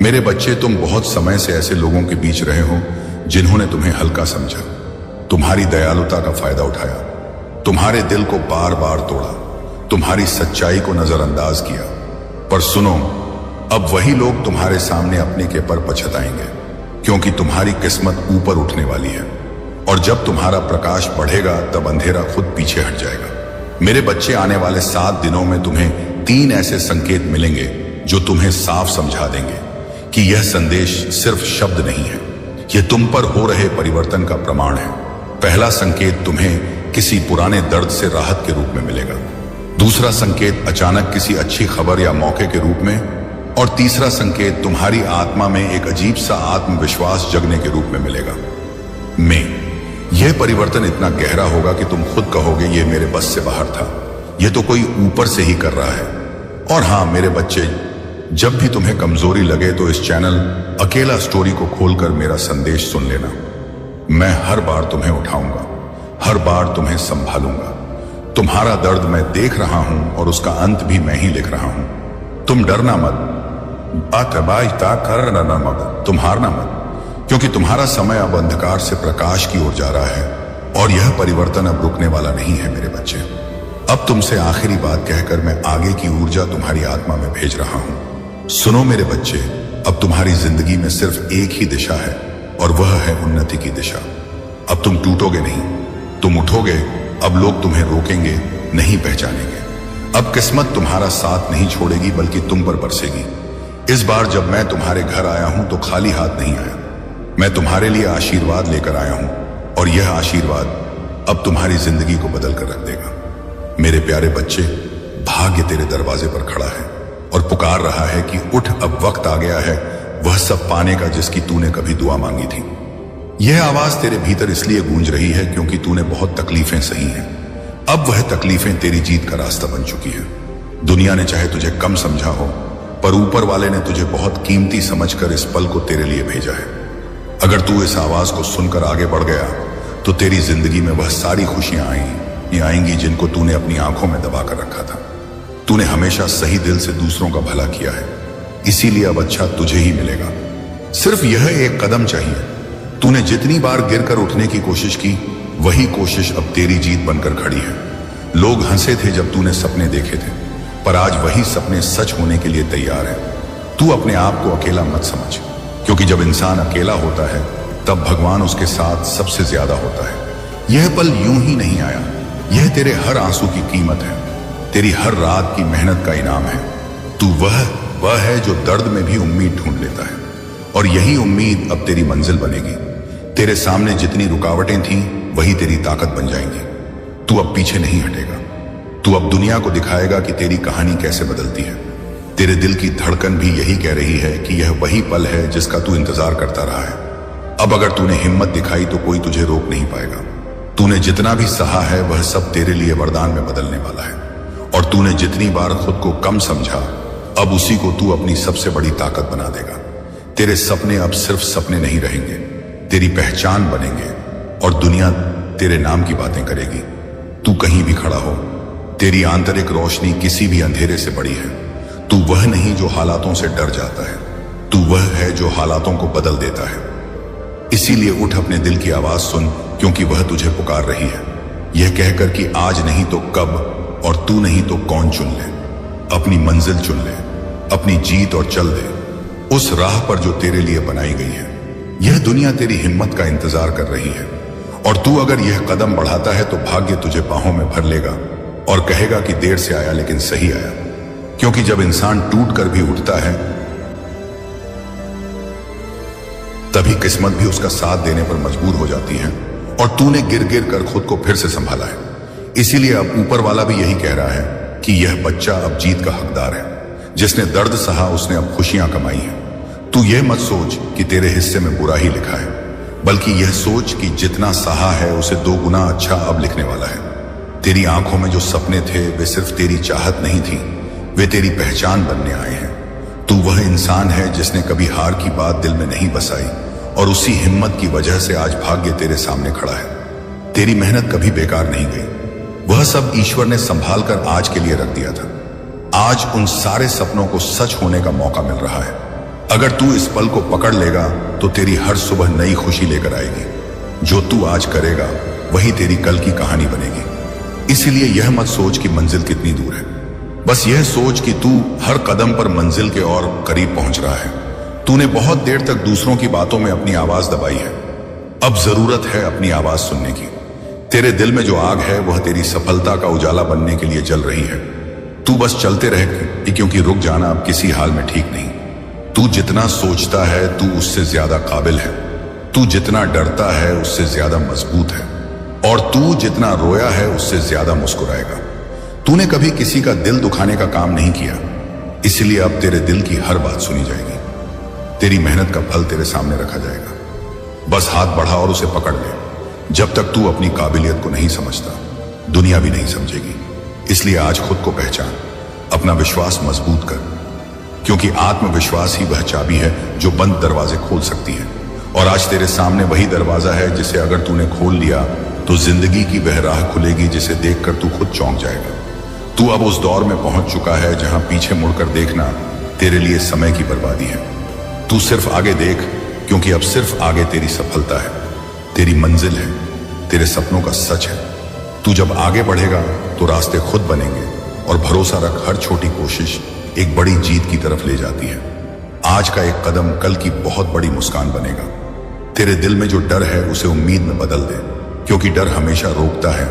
मेरे बच्चे, तुम बहुत समय से ऐसे लोगों के बीच रहे हो जिन्होंने तुम्हें हल्का समझा, तुम्हारी दयालुता का फायदा उठाया, तुम्हारे दिल को बार बार तोड़ा, तुम्हारी सच्चाई को नजरअंदाज किया। पर सुनो, अब वही लोग तुम्हारे सामने अपने के पर पछताएंगे, क्योंकि तुम्हारी किस्मत ऊपर उठने वाली है, और जब तुम्हारा प्रकाश बढ़ेगा तब अंधेरा खुद पीछे हट जाएगा। मेरे बच्चे, आने वाले 7 दिनों में तुम्हें 3 ऐसे संकेत मिलेंगे जो तुम्हें साफ समझा देंगे कि यह संदेश सिर्फ शब्द नहीं है, यह तुम पर हो रहे परिवर्तन का प्रमाण है। पहला संकेत तुम्हें किसी पुराने दर्द से राहत के रूप में मिलेगा। दूसरा संकेत अचानक किसी अच्छी खबर या मौके के रूप में, और तीसरा संकेत तुम्हारी आत्मा में एक अजीब सा आत्मविश्वास जगने के रूप में मिलेगा। यह परिवर्तन इतना गहरा होगा कि तुम खुद कहोगे, यह मेरे बस से बाहर था, यह तो कोई ऊपर से ही कर रहा है। और हां मेरे बच्चे, जब भी तुम्हें कमजोरी लगे तो इस चैनल अकेला स्टोरी को खोलकर मेरा संदेश सुन लेना। मैं हर बार तुम्हें उठाऊंगा, हर बार तुम्हें संभालूंगा। तुम्हारा दर्द मैं देख रहा हूं, और उसका अंत भी मैं ही लिख रहा हूं। तुम डरना मत, तुम हारना मत, क्योंकि तुम्हारा समय अब अंधकार से प्रकाश की ओर जा रहा है, और यह परिवर्तन अब रुकने वाला नहीं है मेरे बच्चे। अब तुमसे आखिरी बात कहकर मैं आगे की ऊर्जा तुम्हारी आत्मा में भेज रहा हूं। सुनो मेरे बच्चे, अब तुम्हारी जिंदगी में सिर्फ एक ही दिशा है, और वह है उन्नति की दिशा। अब तुम टूटोगे नहीं, तुम उठोगे। अब लोग तुम्हें रोकेंगे, नहीं पहचानेंगे। अब किस्मत तुम्हारा साथ नहीं छोड़ेगी, बल्कि तुम पर बरसेगी। इस बार जब मैं तुम्हारे घर आया हूं तो खाली हाथ नहीं आया, मैं तुम्हारे लिए आशीर्वाद लेकर आया हूं, और यह आशीर्वाद अब तुम्हारी जिंदगी को बदल कर रख देगा। मेरे प्यारे बच्चे, भाग्य तेरे दरवाजे पर खड़ा है और पुकार रहा है कि उठ, अब वक्त आ गया है वह सब पाने का जिसकी तूने कभी दुआ मांगी थी। यह आवाज तेरे भीतर इसलिए गूंज रही है क्योंकि तूने बहुत तकलीफें सही हैं। अब वह तकलीफें तेरी जीत का रास्ता बन चुकी है। दुनिया ने चाहे तुझे कम समझा हो, पर ऊपर वाले ने तुझे बहुत कीमती समझकर इस पल को तेरे लिए भेजा है। अगर तू इस आवाज को सुनकर आगे बढ़ गया तो तेरी जिंदगी में वह सारी खुशियां आएंगी जिनको तूने अपनी आंखों में दबा कर रखा था। तूने हमेशा सही दिल से दूसरों का भला किया है, इसीलिए अब अच्छा तुझे ही मिलेगा। सिर्फ यह एक कदम चाहिए। तूने जितनी बार गिरकर उठने की कोशिश की, वही कोशिश अब तेरी जीत बनकर खड़ी है। लोग हंसे थे जब तूने सपने देखे थे, पर आज वही सपने सच होने के लिए तैयार है। तू अपने आप को अकेला मत समझ, क्योंकि जब इंसान अकेला होता है तब भगवान उसके साथ सबसे ज्यादा होता है। यह पल यूं ही नहीं आया, यह तेरे हर आंसू की कीमत है, तेरी हर रात की मेहनत का इनाम है। तू वह है जो दर्द में भी उम्मीद ढूंढ लेता है, और यही उम्मीद अब तेरी मंजिल बनेगी। तेरे सामने जितनी रुकावटें थीं, वही तेरी ताकत बन जाएंगी। तू अब पीछे नहीं हटेगा। तू अब दुनिया को दिखाएगा कि तेरी कहानी कैसे बदलती है। तेरे दिल की धड़कन भी यही कह रही है कि यह वही पल है जिसका तू इंतजार करता रहा है। अब अगर तूने हिम्मत दिखाई तो कोई तुझे रोक नहीं पाएगा। तूने जितना भी सहा है वह सब तेरे लिए वरदान में बदलने वाला है, और तूने जितनी बार खुद को कम समझा, अब उसी को तू अपनी सबसे बड़ी ताकत बना देगा। तेरे सपने अब सिर्फ सपने नहीं रहेंगे, तेरी पहचान बनेंगे, और दुनिया तेरे नाम की बातें करेगी। तू कहीं भी खड़ा हो, तेरी आंतरिक रोशनी किसी भी अंधेरे से बड़ी है। तू वह नहीं जो हालातों से डर जाता है, तू वह है जो हालातों को बदल देता है। इसीलिए उठ, अपने दिल की आवाज सुन, क्योंकि वह तुझे पुकार रही है, यह कहकर कि आज नहीं तो कब, और तू नहीं तो कौन चुन ले। अपनी मंजिल चुन ले, अपनी जीत, और चल दे उस राह पर जो तेरे लिए बनाई गई है। यह दुनिया तेरी हिम्मत का इंतजार कर रही है, और तू अगर यह कदम बढ़ाता है तो भाग्य तुझे बाहों में भर लेगा और कहेगा कि देर से आया लेकिन सही आया। क्योंकि जब इंसान टूट कर भी उठता है तभी किस्मत भी उसका साथ देने पर मजबूर हो जाती है और तूने गिर गिर कर खुद को फिर से संभाला है। इसीलिए अब ऊपर वाला भी यही कह रहा है कि यह बच्चा अब जीत का हकदार है। जिसने दर्द सहा उसने अब खुशियां कमाई हैं। तू यह मत सोच कि तेरे हिस्से में बुरा ही लिखा है, बल्कि यह सोच कि जितना सहा है उसे 2 गुना अच्छा अब लिखने वाला है। तेरी आंखों में जो सपने थे वे सिर्फ तेरी चाहत नहीं थी, वे तेरी पहचान बनने आए हैं। तू वह इंसान है जिसने कभी हार की बात दिल में नहीं बसाई और उसी हिम्मत की वजह से आज भाग्य तेरे सामने खड़ा है। तेरी मेहनत कभी बेकार नहीं गई। वह सब ईश्वर ने संभाल कर आज के लिए रख दिया था। आज उन सारे सपनों को सच होने का मौका मिल रहा है। अगर तू इस पल को पकड़ लेगा तो तेरी हर सुबह नई खुशी लेकर आएगी। जो तू आज करेगा वही तेरी कल की कहानी बनेगी। इसलिए यह मत सोच कि मंजिल कितनी दूर है, बस यह सोच कि तू हर कदम पर मंजिल के और करीब पहुंच रहा है। तूने बहुत देर तक दूसरों की बातों में अपनी आवाज दबाई है, अब जरूरत है अपनी आवाज सुनने की। तेरे दिल में जो आग है वह तेरी सफलता का उजाला बनने के लिए जल रही है। तू बस चलते रहे क्योंकि रुक जाना अब किसी हाल में ठीक नहीं। तू जितना सोचता है तू उससे ज्यादा काबिल है। तू जितना डरता है उससे ज्यादा मजबूत है और तू जितना रोया है उससे ज्यादा मुस्कुराएगा। तूने कभी किसी का दिल दुखाने का काम नहीं किया, इसलिए अब तेरे दिल की हर बात सुनी जाएगी। तेरी मेहनत का फल तेरे सामने रखा जाएगा। बस हाथ बढ़ा और उसे पकड़ ले। जब तक तू अपनी काबिलियत को नहीं समझता दुनिया भी नहीं समझेगी। इसलिए आज खुद को पहचान, अपना विश्वास मजबूत कर, क्योंकि आत्मविश्वास ही वह चाबी है जो बंद दरवाजे खोल सकती है। और आज तेरे सामने वही दरवाजा है जिसे अगर तूने खोल लिया तो जिंदगी की वह राह खुलेगी जिसे देखकर तू खुद चौंक जाएगा। तू अब उस दौर में पहुंच चुका है जहां पीछे मुड़कर देखना तेरे लिए समय की बर्बादी है। तू सिर्फ आगे देख, क्योंकि अब सिर्फ आगे तेरी सफलता है, तेरी मंजिल है, तेरे सपनों का सच है। तू जब आगे बढ़ेगा तो रास्ते खुद बनेंगे और भरोसा रख, हर छोटी कोशिश एक बड़ी जीत की तरफ ले जाती है। आज का एक कदम कल की बहुत बड़ी मुस्कान बनेगा। तेरे दिल में जो डर है उसे उम्मीद में बदल दे, क्योंकि डर हमेशा रोकता है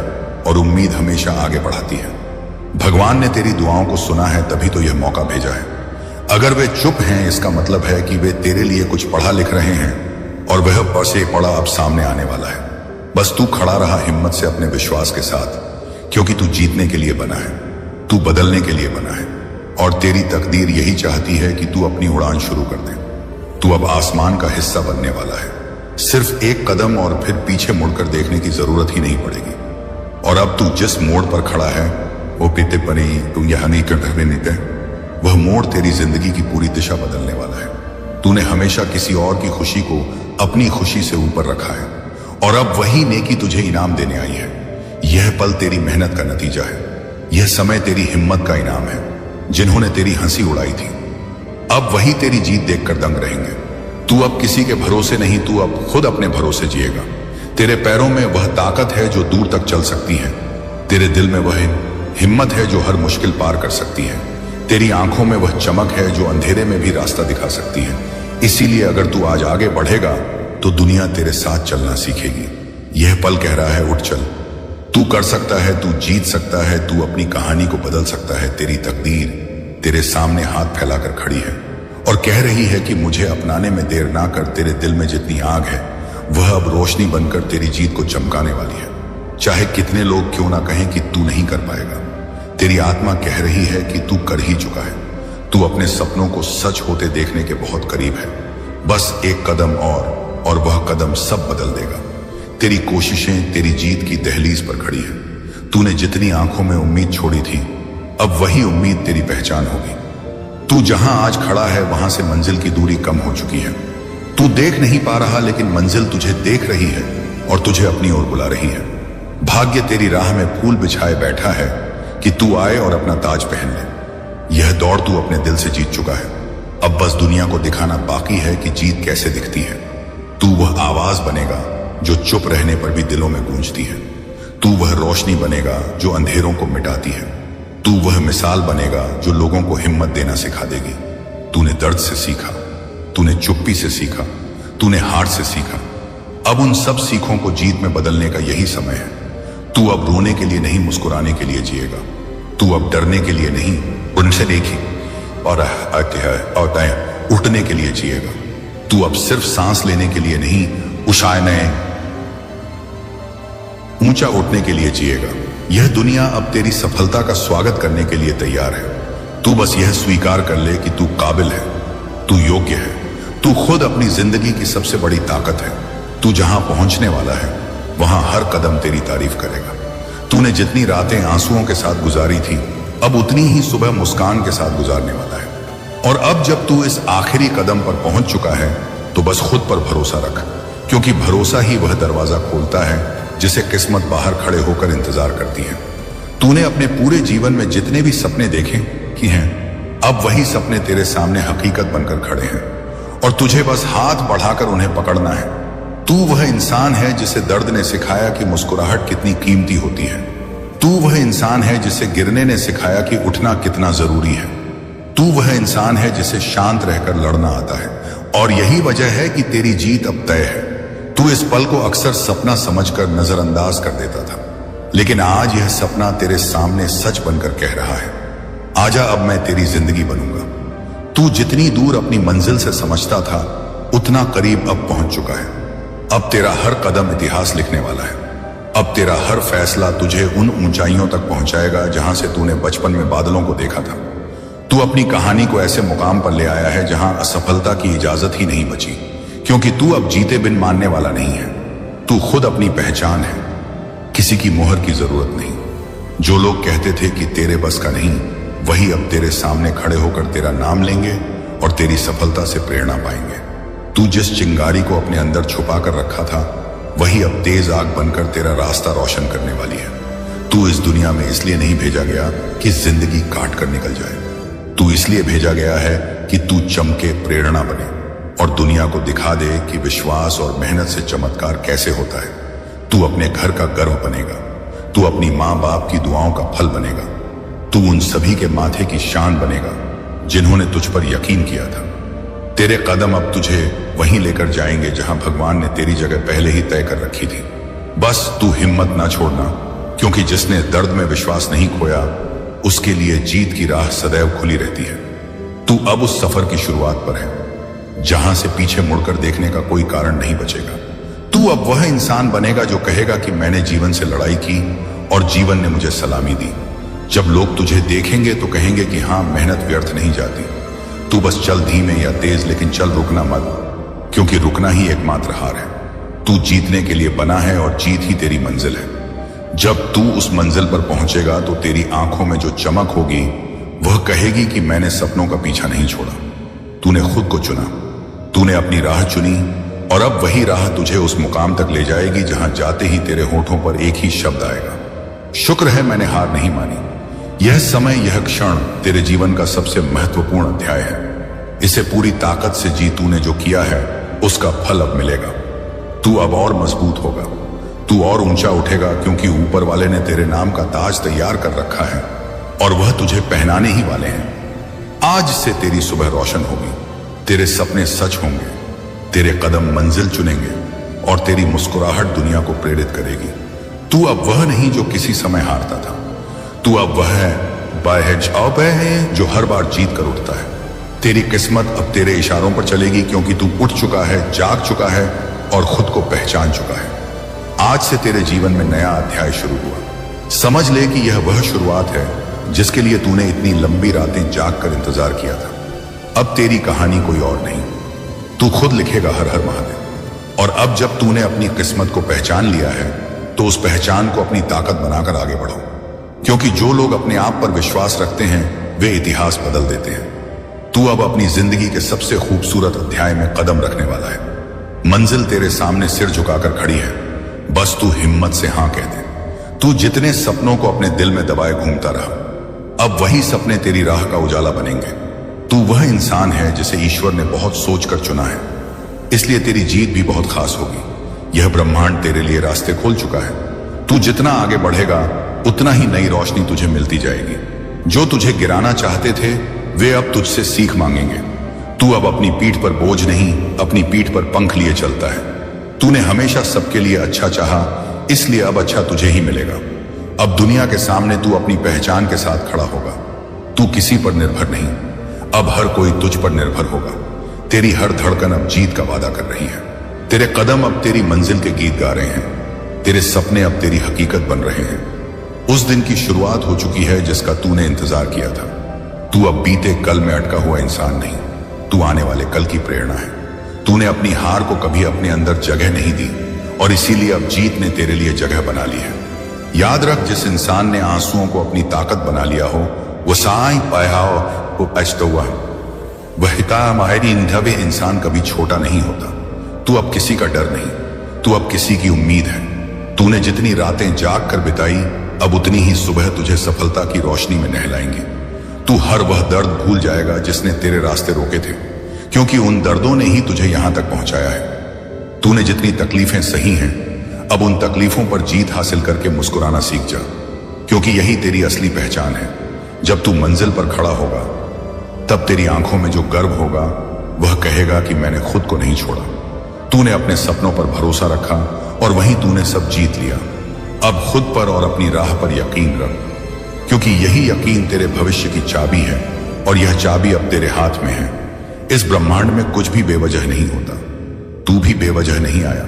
और उम्मीद हमेशा आगे बढ़ाती है। भगवान ने तेरी दुआओं को सुना है, तभी तो यह मौका भेजा है। अगर वे चुप हैं इसका मतलब है कि वे तेरे लिए कुछ पढ़ा लिख रहे हैं और वह पढ़े पढ़ा अब सामने आने वाला है। बस तू खड़ा रहा हिम्मत से अपने विश्वास के साथ, क्योंकि तू जीतने के लिए बना है, तू बदलने के लिए बना है और तेरी तकदीर यही चाहती है कि तू अपनी उड़ान शुरू कर दे। तू अब आसमान का हिस्सा बनने वाला है। सिर्फ एक कदम और फिर पीछे मुड़कर देखने की जरूरत ही नहीं पड़ेगी। और अब तू जिस मोड़ पर खड़ा है वो पीते पनी तू यह नहीं कर नीते, वह मोड़ तेरी जिंदगी की पूरी दिशा बदलने वाला है। तूने हमेशा किसी और की खुशी को अपनी खुशी से ऊपर रखा है और अब वही नेकी तुझे इनाम देने आई है। यह पल तेरी मेहनत का नतीजा है, यह समय तेरी हिम्मत का इनाम है। जिन्होंने तेरी हंसी उड़ाई थी अब वही तेरी जीत देखकर दंग रहेंगे। तू अब किसी के भरोसे नहीं, तू अब खुद अपने भरोसे जिएगा। तेरे पैरों में वह ताकत है जो दूर तक चल सकती है। तेरे दिल में वह हिम्मत है जो हर मुश्किल पार कर सकती है। तेरी आंखों में वह चमक है जो अंधेरे में भी रास्ता दिखा सकती है। इसीलिए अगर तू आज आगे बढ़ेगा तो दुनिया तेरे साथ चलना सीखेगी। यह पल कह रहा है उठ चल, तू कर सकता है, तू जीत सकता है, तू अपनी कहानी को बदल सकता है। तेरी तकदीर तेरे सामने हाथ फैलाकर खड़ी है और कह रही है कि मुझे अपनाने में देर ना कर। तेरे दिल में जितनी आग है वह अब रोशनी बनकर तेरी जीत को चमकाने वाली है। चाहे कितने लोग क्यों ना कहें कि तू नहीं कर पाएगा, तेरी आत्मा कह रही है कि तू कर ही चुका है। तू अपने सपनों को सच होते देखने के बहुत करीब है। बस एक कदम और वह कदम सब बदल देगा। तेरी कोशिशें तेरी जीत की दहलीज पर खड़ी है। तूने जितनी आंखों में उम्मीद छोड़ी थी अब वही उम्मीद तेरी पहचान होगी। तू जहां आज खड़ा है वहां से मंजिल की दूरी कम हो चुकी है। तू देख नहीं पा रहा लेकिन मंजिल तुझे देख रही है और तुझे अपनी ओर बुला रही है। भाग्य तेरी राह में फूल बिछाए बैठा है कि तू आए और अपना ताज पहन ले। यह दौड़ तू अपने दिल से जीत चुका है। अब बस दुनिया को दिखाना बाकी है कि जीत कैसे दिखती है। तू वह आवाज बनेगा जो चुप रहने पर भी दिलों में गूंजती है। तू वह रोशनी बनेगा जो अंधेरों को मिटाती है। तू वह मिसाल बनेगा जो लोगों को हिम्मत देना सिखा देगी। तूने दर्द से सीखा, तूने चुप्पी से सीखा, तूने हार से सीखा। अब उन सब सीखों को जीत में बदलने का यही समय है। तू अब रोने के लिए नहीं मुस्कुराने के लिए जिएगा। तू अब डरने के लिए नहीं उनसे देखी और उठने के लिए जिएगा। तू अब सिर्फ सांस लेने के लिए नहीं, उशायने ऊंचा उठने के लिए जिएगा। यह दुनिया अब तेरी सफलता का स्वागत करने के लिए तैयार है। तू बस यह स्वीकार कर ले कि तू काबिल है, तू योग्य है, तू खुद अपनी जिंदगी की सबसे बड़ी ताकत है। तू जहां पहुंचने वाला है वहां हर कदम तेरी तारीफ करेगा। तूने जितनी रातें आंसुओं के साथ गुजारी थी, अब उतनी ही सुबह मुस्कान के साथ गुजारने वाला है। और अब जब तू इस आखिरी कदम पर पहुंच चुका है तो बस खुद पर भरोसा रख, क्योंकि भरोसा ही वह दरवाजा खोलता है जिसे किस्मत बाहर खड़े होकर इंतजार करती है। तूने अपने पूरे जीवन में जितने भी सपने देखे कि हैं, अब वही सपने तेरे सामने हकीकत बनकर खड़े हैं और तुझे बस हाथ बढ़ाकर उन्हें पकड़ना है। तू वह इंसान है जिसे दर्द ने सिखाया कि मुस्कुराहट कितनी कीमती होती है। तू वह इंसान है जिसे गिरने ने सिखाया कि उठना कितना जरूरी है। तू वह इंसान है जिसे शांत रहकर लड़ना आता है और यही वजह है कि तेरी जीत अब तय है। तू इस पल को अक्सर सपना समझकर नजरअंदाज कर देता था, लेकिन आज यह सपना तेरे सामने सच बनकर कह रहा है, आजा अब मैं तेरी जिंदगी बनूंगा। तू जितनी दूर अपनी मंजिल से समझता था, उतना करीब अब पहुंच चुका है। अब तेरा हर कदम इतिहास लिखने वाला है। अब तेरा हर फैसला तुझे उन ऊंचाइयों तक पहुंचाएगा जहां से तूने बचपन में बादलों को देखा था। तू अपनी कहानी को ऐसे मुकाम पर ले आया है जहां असफलता की इजाजत ही नहीं बची, क्योंकि तू अब जीते बिन मानने वाला नहीं है। तू खुद अपनी पहचान है, किसी की मोहर की जरूरत नहीं। जो लोग कहते थे कि तेरे बस का नहीं, वही अब तेरे सामने खड़े होकर तेरा नाम लेंगे और तेरी सफलता से प्रेरणा पाएंगे। तू जिस चिंगारी को अपने अंदर छुपा कर रखा था, वही अब तेज आग बनकर तेरा रास्ता रोशन करने वाली है। तू इस दुनिया में इसलिए नहीं भेजा गया कि जिंदगी काट कर निकल जाए। तू इसलिए भेजा गया है कि तू चमके, प्रेरणा बने और दुनिया को दिखा दे कि विश्वास और मेहनत से चमत्कार कैसे होता है। तू अपने घर का गर्व बनेगा, तू अपनी माँ बाप की दुआओं का फल बनेगा, तू उन सभी के माथे की शान बनेगा जिन्होंने तुझ पर यकीन किया था। तेरे कदम अब तुझे वहीं लेकर जाएंगे जहां भगवान ने तेरी जगह पहले ही तय कर रखी थी। बस तू हिम्मत ना छोड़ना, क्योंकि जिसने दर्द में विश्वास नहीं खोया, उसके लिए जीत की राह सदैव खुली रहती है। तू अब उस सफर की शुरुआत पर है जहां से पीछे मुड़कर देखने का कोई कारण नहीं बचेगा। तू अब वह इंसान बनेगा जो कहेगा कि मैंने जीवन से लड़ाई की और जीवन ने मुझे सलामी दी। जब लोग तुझे देखेंगे तो कहेंगे कि हाँ, मेहनत व्यर्थ नहीं जाती। तू बस चल धीमे या तेज, लेकिन चल, रुकना मत, क्योंकि रुकना ही एकमात्र हार है। तू जीतने के लिए बना है और जीत ही तेरी मंजिल है। जब तू उस मंजिल पर पहुंचेगा तो तेरी आंखों में जो चमक होगी वह कहेगी कि मैंने सपनों का पीछा नहीं छोड़ा। तूने खुद को चुना, तूने अपनी राह चुनी और अब वही राह तुझे उस मुकाम तक ले जाएगी जहां जाते ही तेरे होठों पर एक ही शब्द आएगा, शुक्र है मैंने हार नहीं मानी। यह समय, यह क्षण तेरे जीवन का सबसे महत्वपूर्ण अध्याय है। इसे पूरी ताकत से जी तूने जो किया है उसका फल अब मिलेगा। तू अब और मजबूत होगा, तू और ऊंचा उठेगा, क्योंकि ऊपर वाले ने तेरे नाम का ताज तैयार कर रखा है और वह तुझे पहनाने ही वाले हैं। आज से तेरी सुबह रोशन होगी, तेरे सपने सच होंगे, तेरे कदम मंजिल चुनेंगे और तेरी मुस्कुराहट दुनिया को प्रेरित करेगी। तू अब वह नहीं जो किसी समय हारता था, तू अब वह है जो हर बार जीत कर उठता है। तेरी किस्मत अब तेरे इशारों पर चलेगी, क्योंकि तू उठ चुका है, जाग चुका है और खुद को पहचान चुका है। आज से तेरे जीवन में नया अध्याय शुरू हुआ। समझ ले कि यह वह शुरुआत है जिसके लिए तूने इतनी लंबी रातें जाग कर इंतजार किया था। अब तेरी कहानी कोई और नहीं, तू खुद लिखेगा। हर हर महादेव। और अब जब तूने अपनी किस्मत को पहचान लिया है तो उस पहचान को अपनी ताकत बनाकर आगे बढ़ो, क्योंकि जो लोग अपने आप पर विश्वास रखते हैं वे इतिहास बदल देते हैं। तू अब अपनी जिंदगी के सबसे खूबसूरत अध्याय में कदम रखने वाला है। मंजिल तेरे सामने सिर झुकाकर खड़ी है, बस तू हिम्मत से हां कह दे। तू जितने सपनों को अपने दिल में दबाए घूमता रहा, अब वही सपने तेरी राह का उजाला बनेंगे। तू वह इंसान है जिसे ईश्वर ने बहुत सोचकर चुना है, इसलिए तेरी जीत भी बहुत खास होगी। यह ब्रह्मांड तेरे लिए रास्ते खोल चुका है। तू जितना आगे बढ़ेगा उतना ही नई रोशनी तुझे मिलती जाएगी। जो तुझे गिराना चाहते थे वे अब तुझसे सीख मांगेंगे। तू अब अपनी पीठ पर बोझ नहीं, अपनी पीठ पर पंख लिए चलता है। तूने हमेशा सबके लिए अच्छा चाहा, इसलिए अब अच्छा तुझे ही मिलेगा। अब दुनिया के सामने तू अपनी पहचान के साथ खड़ा होगा। तू किसी पर निर्भर नहीं, अब हर कोई तुझ पर निर्भर होगा। तेरी हर धड़कन अब जीत का वादा कर रही है। तेरे कदम अब तेरी मंजिल के गीत गा रहे हैं। तेरे सपने अब तेरी हकीकत बन रहे हैं। उस दिन की शुरुआत हो चुकी है जिसका तूने इंतजार किया था। तू अब बीते कल में अटका हुआ इंसान नहीं, तू आने वाले कल की प्रेरणा है। तूने अपनी हार को कभी अपने अंदर जगह नहीं दी और इसीलिए अब जीत ने तेरे लिए जगह बना ली है। याद रख, जिस इंसान ने आंसुओं को अपनी ताकत बना लिया हो वो साई पाया वो पछतुआ वह इंधवे इंसान कभी छोटा नहीं होता। तू अब किसी का डर नहीं, तू अब किसी की उम्मीद है। तूने जितनी रातें जाग कर बिताई अब उतनी ही सुबह तुझे सफलता की रोशनी में नहलाएंगे। तू हर वह दर्द भूल जाएगा जिसने तेरे रास्ते रोके थे, क्योंकि उन दर्दों ने ही तुझे यहां तक पहुंचाया है। तूने जितनी तकलीफें सही हैं अब उन तकलीफों पर जीत हासिल करके मुस्कुराना सीख जा, क्योंकि यही तेरी असली पहचान है। जब तू मंजिल पर खड़ा होगा तब तेरी आंखों में जो गर्व होगा वह कहेगा कि मैंने खुद को नहीं छोड़ा। तूने अपने सपनों पर भरोसा रखा और वहीं तूने सब जीत लिया। अब खुद पर और अपनी राह पर यकीन रख, क्योंकि यही यकीन तेरे भविष्य की चाबी है और यह चाबी अब तेरे हाथ में है। इस ब्रह्मांड में कुछ भी बेवजह नहीं होता। तू भी बेवजह नहीं आया।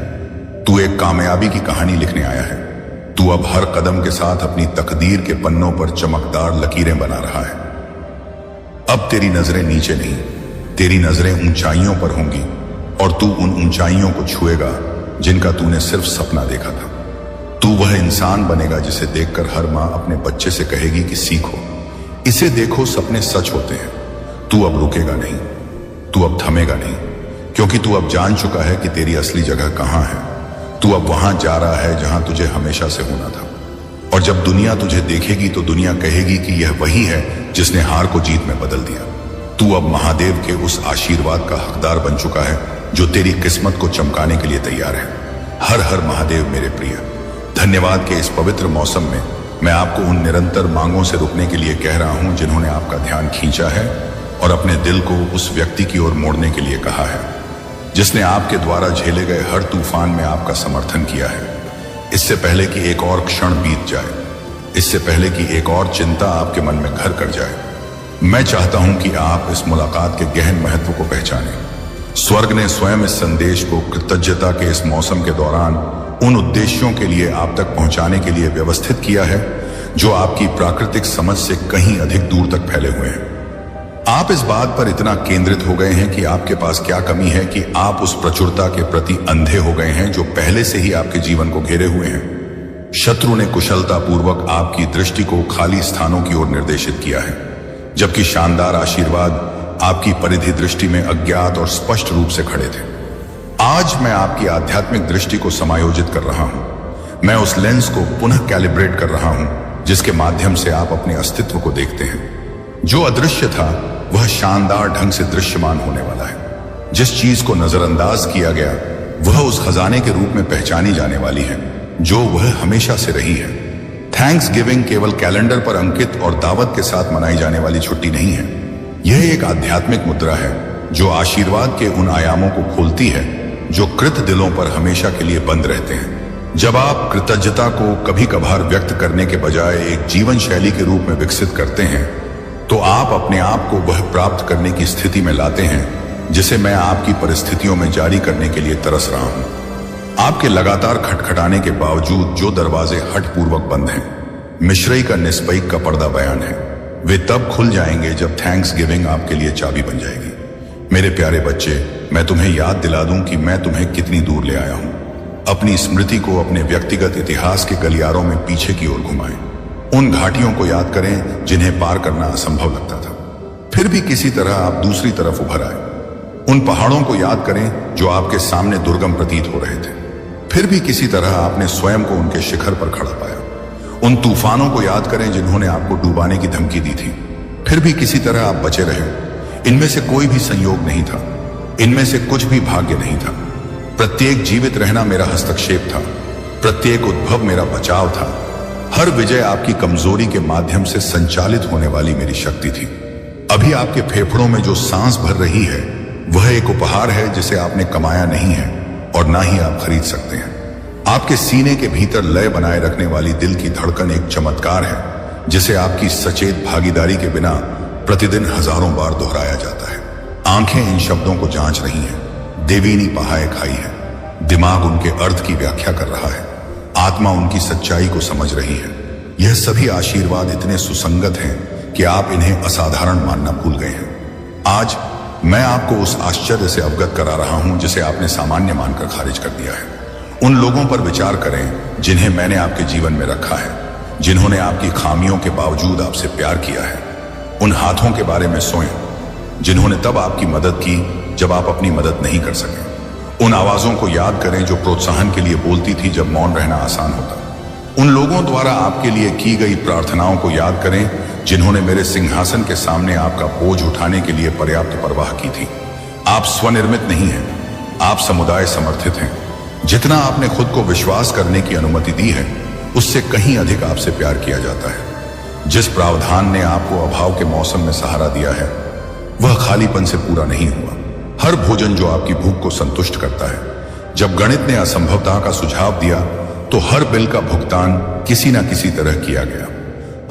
तू एक कामयाबी की कहानी लिखने आया है। तू अब हर कदम के साथ अपनी तकदीर के पन्नों पर चमकदार लकीरें बना रहा है। अब तेरी नजरें नीचे नहीं, तेरी नजरें ऊंचाइयों पर होंगी और तू उन ऊंचाइयों को छुएगा जिनका तूने सिर्फ सपना देखा था। तू वह इंसान बनेगा जिसे देखकर हर मां अपने बच्चे से कहेगी कि सीखो, इसे देखो, सपने सच होते हैं। तू अब रुकेगा नहीं, तू अब थमेगा नहीं, क्योंकि तू अब जान चुका है कि तेरी असली जगह कहां है। तू अब वहां जा रहा है जहां तुझे हमेशा से होना था। और जब दुनिया तुझे देखेगी तो दुनिया कहेगी कि यह वही है जिसने हार को जीत में बदल दिया। तू अब महादेव के उस आशीर्वाद का हकदार बन चुका है जो तेरी किस्मत को चमकाने के लिए तैयार है। हर हर महादेव मेरे प्रिय। धन्यवाद के इस पवित्र मौसम में मैं आपको उन निरंतर मांगों से रुकने के लिए कह रहा हूं जिन्होंने आपका ध्यान खींचा है और अपने दिल को उस व्यक्ति की ओर मोड़ने के लिए कहा है जिसने आपके द्वारा झेले गए हर तूफान में आपका समर्थन किया है। इससे पहले कि एक और क्षण बीत जाए, इससे पहले कि एक और चिंता आपके मन में घर कर जाए, मैं चाहता हूं कि आप इस मुलाकात के गहन महत्व को पहचानें। स्वर्ग ने स्वयं इस संदेश को कृतज्ञता के इस मौसम के दौरान उन उद्देश्यों के लिए आप तक पहुंचाने के लिए व्यवस्थित किया है जो आपकी प्राकृतिक समझ से कहीं अधिक दूर तक फैले हुए हैं। आप इस बात पर इतना केंद्रित हो गए हैं कि आपके पास क्या कमी है कि आप उस प्रचुरता के प्रति अंधे हो गए हैं जो पहले से ही आपके जीवन को घेरे हुए हैं। शत्रु ने कुशलता पूर्वक आपकी दृष्टि को खाली स्थानों की ओर निर्देशित किया है, जबकि शानदार आशीर्वाद आपकी परिधि दृष्टि में अज्ञात और स्पष्ट रूप से खड़े थे। आज मैं आपकी आध्यात्मिक दृष्टि को समायोजित कर रहा हूं। मैं उस लेंस को पुनः कैलिब्रेट कर रहा हूं जिसके माध्यम से आप अपने अस्तित्व को देखते हैं। जो अदृश्य था वह शानदार ढंग से दृश्यमान होने वाला है। जिस चीज को नजरअंदाज किया गया वह उस खजाने के रूप में पहचानी जाने वाली है जो वह हमेशा से रही है। थैंक्स गिविंग केवल कैलेंडर पर अंकित और दावत के साथ मनाई जाने वाली छुट्टी नहीं है। यह एक आध्यात्मिक मुद्रा है जो आशीर्वाद के उन आयामों को खोलती है जो कृत दिलों पर हमेशा के लिए बंद रहते हैं। जब आप कृतज्ञता को कभी कभार व्यक्त करने के बजाय एक जीवन शैली के रूप में विकसित करते हैं तो आप अपने आप को वह प्राप्त करने की स्थिति में लाते हैं जिसे मैं आपकी परिस्थितियों में जारी करने के लिए तरस रहा हूं। आपके लगातार खटखटाने के बावजूद जो दरवाजे हठपूर्वक बंद हैं, मिश्रई का निस्पैक का पर्दा बयान है, वे तब खुल जाएंगे जब थैंक्स गिविंग आपके लिए चाबी बन जाएगी। मेरे प्यारे बच्चे, मैं तुम्हें याद दिला दूं कि मैं तुम्हें कितनी दूर ले आया हूं। अपनी स्मृति को अपने व्यक्तिगत इतिहास के गलियारों में पीछे की ओर घुमाएं। उन घाटियों को याद करें जिन्हें पार करना असंभव लगता था, फिर भी किसी तरह आप दूसरी तरफ उभर आए। उन पहाड़ों को याद करें जो आपके सामने दुर्गम प्रतीत हो रहे थे, फिर भी किसी तरह आपने स्वयं को उनके शिखर पर खड़ा पाया। उन तूफानों को याद करें जिन्होंने आपको डूबाने की धमकी दी थी, फिर भी किसी तरह आप बचे रहे। इनमें से कोई भी संयोग नहीं था, इनमें से कुछ भी भाग्य नहीं था। प्रत्येक जीवित रहना मेरा हस्तक्षेप था, प्रत्येक उद्भव मेरा बचाव था। हर विजय आपकी कमजोरी के माध्यम से संचालित होने वाली मेरी शक्ति थी। अभी आपके फेफड़ों में जो सांस भर रही है वह एक उपहार है जिसे आपने कमाया नहीं है और ना ही आप खरीद सकते हैं। आपके सीने के भीतर लय बनाए रखने वाली दिल की धड़कन एक चमत्कार है जिसे आपकी सचेत भागीदारी के बिना प्रतिदिन हजारों बार दोहराया जाता है। आंखें इन शब्दों को जांच रही हैं। देवी ने पहाए खाई है। दिमाग उनके अर्थ की व्याख्या कर रहा है। आत्मा उनकी सच्चाई को समझ रही है। यह सभी आशीर्वाद इतने सुसंगत हैं कि आप इन्हें असाधारण मानना भूल गए हैं। आज मैं आपको उस आश्चर्य से अवगत करा रहा हूं जिसे आपने सामान्य मानकर खारिज कर दिया है। उन लोगों पर विचार करें जिन्हें मैंने आपके जीवन में रखा है, जिन्होंने आपकी खामियों के बावजूद आपसे प्यार किया है। उन हाथों के बारे में सोएं जिन्होंने तब आपकी मदद की जब आप अपनी मदद नहीं कर सके। उन आवाजों को याद करें जो प्रोत्साहन के लिए बोलती थी जब मौन रहना आसान होता। उन लोगों द्वारा आपके लिए की गई प्रार्थनाओं को याद करें जिन्होंने मेरे सिंहासन के सामने आपका बोझ उठाने के लिए पर्याप्त परवाह की थी। आप स्वनिर्मित नहीं हैं, आप समुदाय समर्थित हैं। जितना आपने खुद को विश्वास करने की अनुमति दी है, उससे कहीं अधिक आपसे प्यार किया जाता है। जिस प्रावधान ने आपको अभाव के मौसम में सहारा दिया है, वह खालीपन से पूरा नहीं हुआ। हर भोजन जो आपकी भूख को संतुष्ट करता है। जब गणित ने असंभवता का सुझाव दिया, तो हर बिल का भुगतान किसी न किसी तरह किया गया।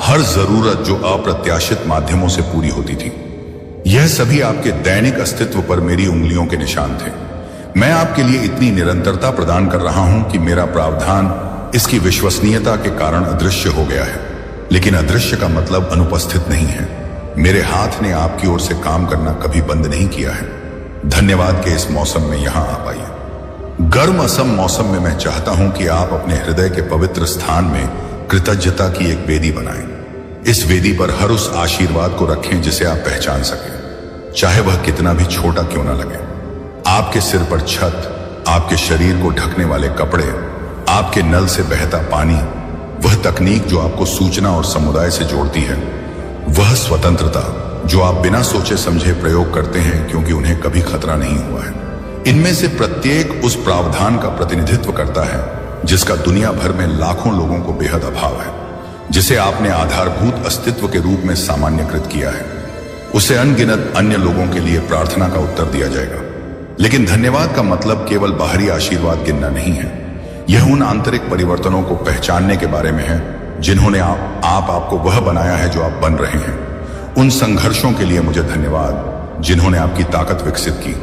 हर जरूरत जो अप्रत्याशित माध्यमों से पूरी होती थी। यह सभी आपके दैनिक अस्तित्व पर मेरी उंगलियों के निशान थे। मैं आपके लिए इतनी निरंतरता प्रदान कर रहा हूं कि मेरा प्रावधान इसकी विश्वसनीयता के कारण अदृश्य हो गया है। लेकिन अदृश्य का मतलब अनुपस्थित नहीं है। मेरे हाथ ने आपकी ओर से काम करना कभी बंद नहीं किया है। धन्यवाद के इस मौसम में यहां आ पाइए। गर्म असम मौसम में मैं चाहता हूं कि आप अपने हृदय के पवित्र स्थान में कृतज्ञता की एक वेदी बनाएं। इस वेदी पर हर उस आशीर्वाद को रखें जिसे आप पहचान सकें, चाहे वह कितना भी छोटा क्यों ना लगे। आपके सिर पर छत, आपके शरीर को ढकने वाले कपड़े, आपके नल से बहता पानी, वह तकनीक जो आपको सूचना और समुदाय से जोड़ती है, वह स्वतंत्रता जो आप बिना सोचे समझे प्रयोग करते हैं क्योंकि उन्हें कभी खतरा नहीं हुआ है। इनमें से प्रत्येक उस प्रावधान का प्रतिनिधित्व करता है जिसका दुनिया भर में लाखों लोगों को बेहद अभाव है, जिसे आपने आधारभूत अस्तित्व के रूप में सामान्यकृत किया है। उसे अनगिनत अन्य लोगों के लिए प्रार्थना का उत्तर दिया जाएगा। लेकिन धन्यवाद का मतलब केवल बाहरी आशीर्वाद गिनना नहीं है। यह उन आंतरिक परिवर्तनों को पहचानने के बारे में है जिन्होंने आपको वह बनाया है जो आप बन रहे हैं। उन संघर्षों के लिए मुझे धन्यवाद जिन्होंने आपकी ताकत विकसित की।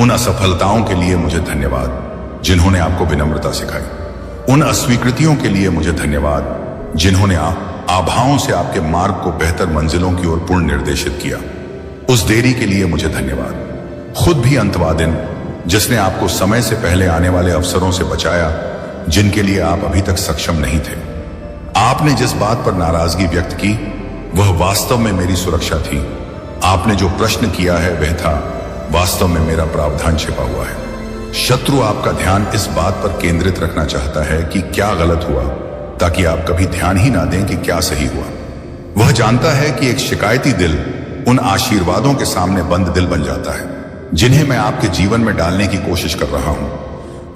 उन असफलताओं के लिए मुझे धन्यवाद जिन्होंने आपको विनम्रता सिखाई। उन अस्वीकृतियों के लिए मुझे धन्यवाद जिन्होंने आभाओं से आपके मार्ग को बेहतर मंजिलों की ओर पूर्ण निर्देशित किया। उस देरी के लिए मुझे धन्यवाद। खुद भी अंतवादिन जिसने आपको समय से पहले आने वाले अवसरों से बचाया जिनके लिए आप अभी तक सक्षम नहीं थे। आपने जिस बात पर नाराजगी व्यक्त की वह वास्तव में मेरी सुरक्षा थी। आपने जो प्रश्न किया है वह था वास्तव में मेरा प्रावधान छिपा हुआ है। शत्रु आपका ध्यान इस बात पर केंद्रित रखना चाहता है कि क्या गलत हुआ, ताकि आप कभी ध्यान ही ना दें कि क्या सही हुआ। वह जानता है कि एक शिकायती दिल उन आशीर्वादों के सामने बंद दिल बन जाता है जिन्हें मैं आपके जीवन में डालने की कोशिश कर रहा हूं।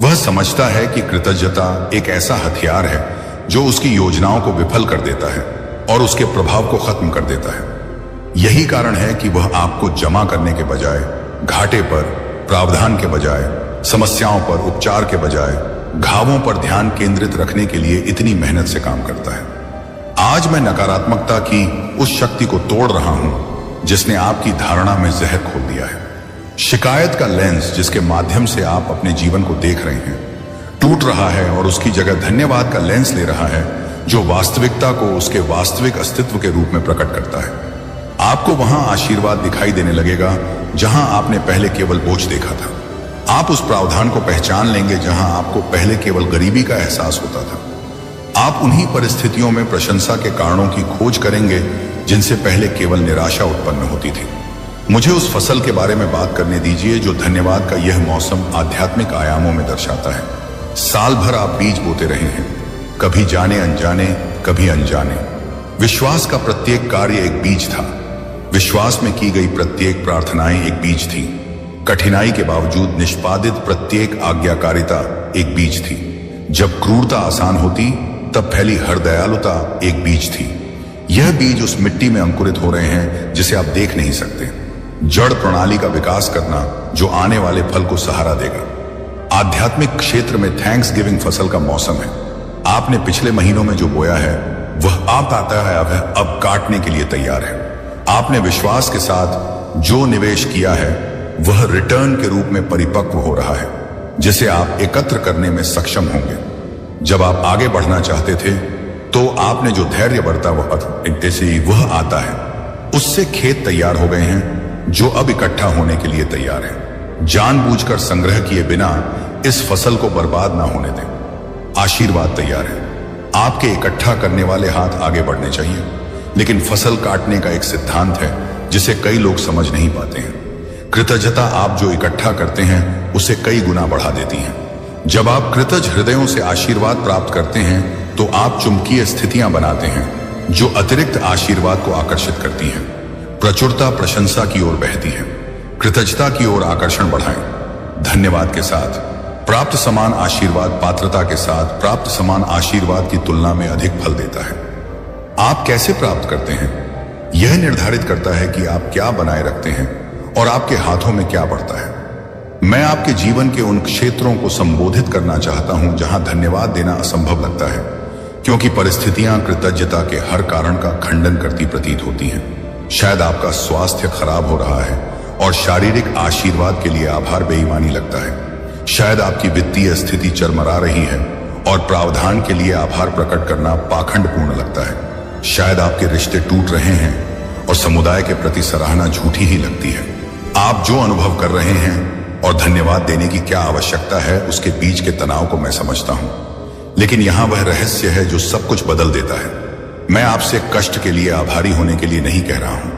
वह समझता है कि कृतज्ञता एक ऐसा हथियार है जो उसकी योजनाओं को विफल कर देता है और उसके प्रभाव को खत्म कर देता है। यही कारण है कि वह आपको जमा करने के बजाय, घाटे पर प्रावधान के बजाय, समस्याओं पर उपचार के बजाय, घावों पर ध्यान केंद्रित रखने के लिए इतनी मेहनत से काम करता है। आज मैं नकारात्मकता की उस शक्ति को तोड़ रहा हूं जिसने आपकी धारणा में जहर खोल दिया है। शिकायत का लेंस जिसके माध्यम से आप अपने जीवन को देख रहे हैं टूट रहा है और उसकी जगह धन्यवाद का लेंस ले रहा है जो वास्तविकता को उसके वास्तविक अस्तित्व के रूप में प्रकट करता है। आपको वहां आशीर्वाद दिखाई देने लगेगा जहां आपने पहले केवल बोझ देखा था। आप उस प्रावधान को पहचान लेंगे जहां आपको पहले केवल गरीबी का एहसास होता था। आप उन्हीं परिस्थितियों में प्रशंसा के कारणों की खोज करेंगे जिनसे पहले केवल निराशा उत्पन्न होती थी। मुझे उस फसल के बारे में बात करने दीजिए जो धन्यवाद का यह मौसम आध्यात्मिक आयामों में दर्शाता है। साल भर आप बीज बोते रहे हैं, कभी जाने अनजाने, कभी अनजाने। विश्वास का प्रत्येक कार्य एक बीज था। विश्वास में की गई प्रत्येक प्रार्थनाएं एक बीज थी। कठिनाई के बावजूद निष्पादित प्रत्येक आज्ञाकारिता एक बीज थी। जब क्रूरता आसान होती तब फैली हर दयालुता एक बीज थी। यह बीज उस मिट्टी में अंकुरित हो रहे हैं जिसे आप देख नहीं सकते। जड़ प्रणाली का विकास करना जो आने वाले फल को सहारा देगा। आध्यात्मिक क्षेत्र में थैंक्स गिविंग फसल का मौसम है। आपने पिछले महीनों में जो बोया है वह आप आता है अब काटने के लिए तैयार है। आपने विश्वास के साथ जो निवेश किया है वह रिटर्न के रूप में परिपक्व हो रहा है, जिसे आप एकत्र करने में सक्षम होंगे। जब आप आगे बढ़ना चाहते थे तो आपने जो धैर्य बरता वह आता है। उससे खेत तैयार हो गए हैं जो अब इकट्ठा होने के लिए तैयार है। जानबूझकर संग्रह किए बिना इस फसल को बर्बाद ना होने दें। आशीर्वाद तैयार है। आपके इकट्ठा करने वाले हाथ आगे बढ़ने चाहिए, लेकिन फसल काटने का एक सिद्धांत है जिसे कई लोग समझ नहीं पाते हैं। कृतज्ञता आप जो इकट्ठा करते हैं उसे कई गुना बढ़ा देती है। जब आप कृतज्ञ हृदयों से आशीर्वाद प्राप्त करते हैं तो आप चुंबकीय स्थितियां बनाते हैं जो अतिरिक्त आशीर्वाद को आकर्षित करती हैं। प्रचुरता प्रशंसा की ओर बहती है। कृतज्ञता की ओर आकर्षण बढ़ाएं। धन्यवाद के साथ प्राप्त समान आशीर्वाद पात्रता के साथ प्राप्त समान आशीर्वाद की तुलना में अधिक फल देता है। आप कैसे प्राप्त करते हैं यह निर्धारित करता है कि आप क्या बनाए रखते हैं और आपके हाथों में क्या पड़ता है। मैं आपके जीवन के उन क्षेत्रों को संबोधित करना चाहता हूं जहां धन्यवाद देना असंभव लगता है, क्योंकि परिस्थितियां कृतज्ञता के हर कारण का खंडन करती प्रतीत होती हैं। शायद आपका स्वास्थ्य खराब हो रहा है और शारीरिक आशीर्वाद के लिए आभार बेईमानी लगता है। शायद आपकी वित्तीय स्थिति चरमरा रही है और प्रावधान के लिए आभार प्रकट करना पाखंडपूर्ण लगता है। शायद आपके रिश्ते टूट रहे हैं और समुदाय के प्रति सराहना झूठी ही लगती है। आप जो अनुभव कर रहे हैं और धन्यवाद देने की क्या आवश्यकता है उसके बीच के तनाव को मैं समझता हूं, लेकिन यहां वह रहस्य है जो सब कुछ बदल देता है। मैं आपसे कष्ट के लिए आभारी होने के लिए नहीं कह रहा हूं,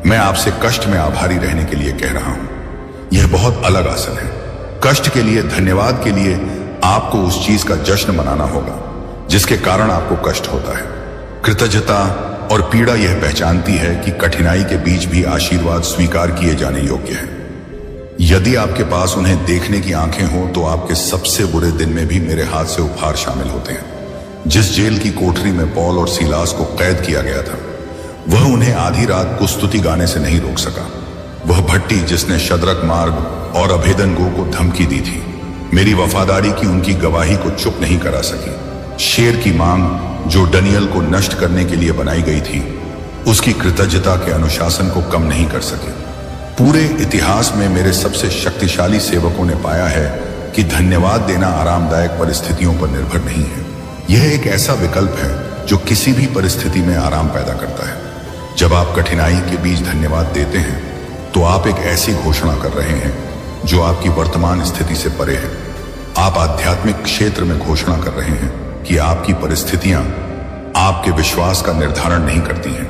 मैं आपसे कष्ट में आभारी रहने के लिए कह रहा हूं। यह बहुत अलग आसन है। कष्ट के लिए, धन्यवाद के लिए आपको उस चीज का जश्न मनाना होगा जिसके कारण आपको कष्ट होता है। कृतज्ञता और पीड़ा यह पहचानती है कि कठिनाई के बीच भी आशीर्वाद स्वीकार किए जाने योग्य है। यदि आपके पास उन्हें देखने की आंखें हो तो आपके सबसे बुरे दिन में भी मेरे हाथ से उपहार शामिल होते हैं। जिस जेल की कोठरी में पौल और सीलास को कैद किया गया था, वह उन्हें आधी रात को स्तुति गाने से नहीं रोक सका। वह भट्टी जिसने शद्रक मार्ग और अभेदनगो को धमकी दी थी, मेरी वफादारी की उनकी गवाही को चुप नहीं करा सकी। शेर की मांग जो डनियल को नष्ट करने के लिए बनाई गई थी, उसकी कृतज्ञता के अनुशासन को कम नहीं कर सके। पूरे इतिहास में मेरे सबसे शक्तिशाली सेवकों ने पाया है कि धन्यवाद देना आरामदायक परिस्थितियों पर निर्भर नहीं है। यह एक ऐसा विकल्प है जो किसी भी परिस्थिति में आराम पैदा करता है। जब आप कठिनाई के बीच धन्यवाद देते हैं तो आप एक ऐसी घोषणा कर रहे हैं जो आपकी वर्तमान स्थिति से परे है। आप आध्यात्मिक क्षेत्र में घोषणा कर रहे हैं कि आपकी परिस्थितियां आपके विश्वास का निर्धारण नहीं करती हैं।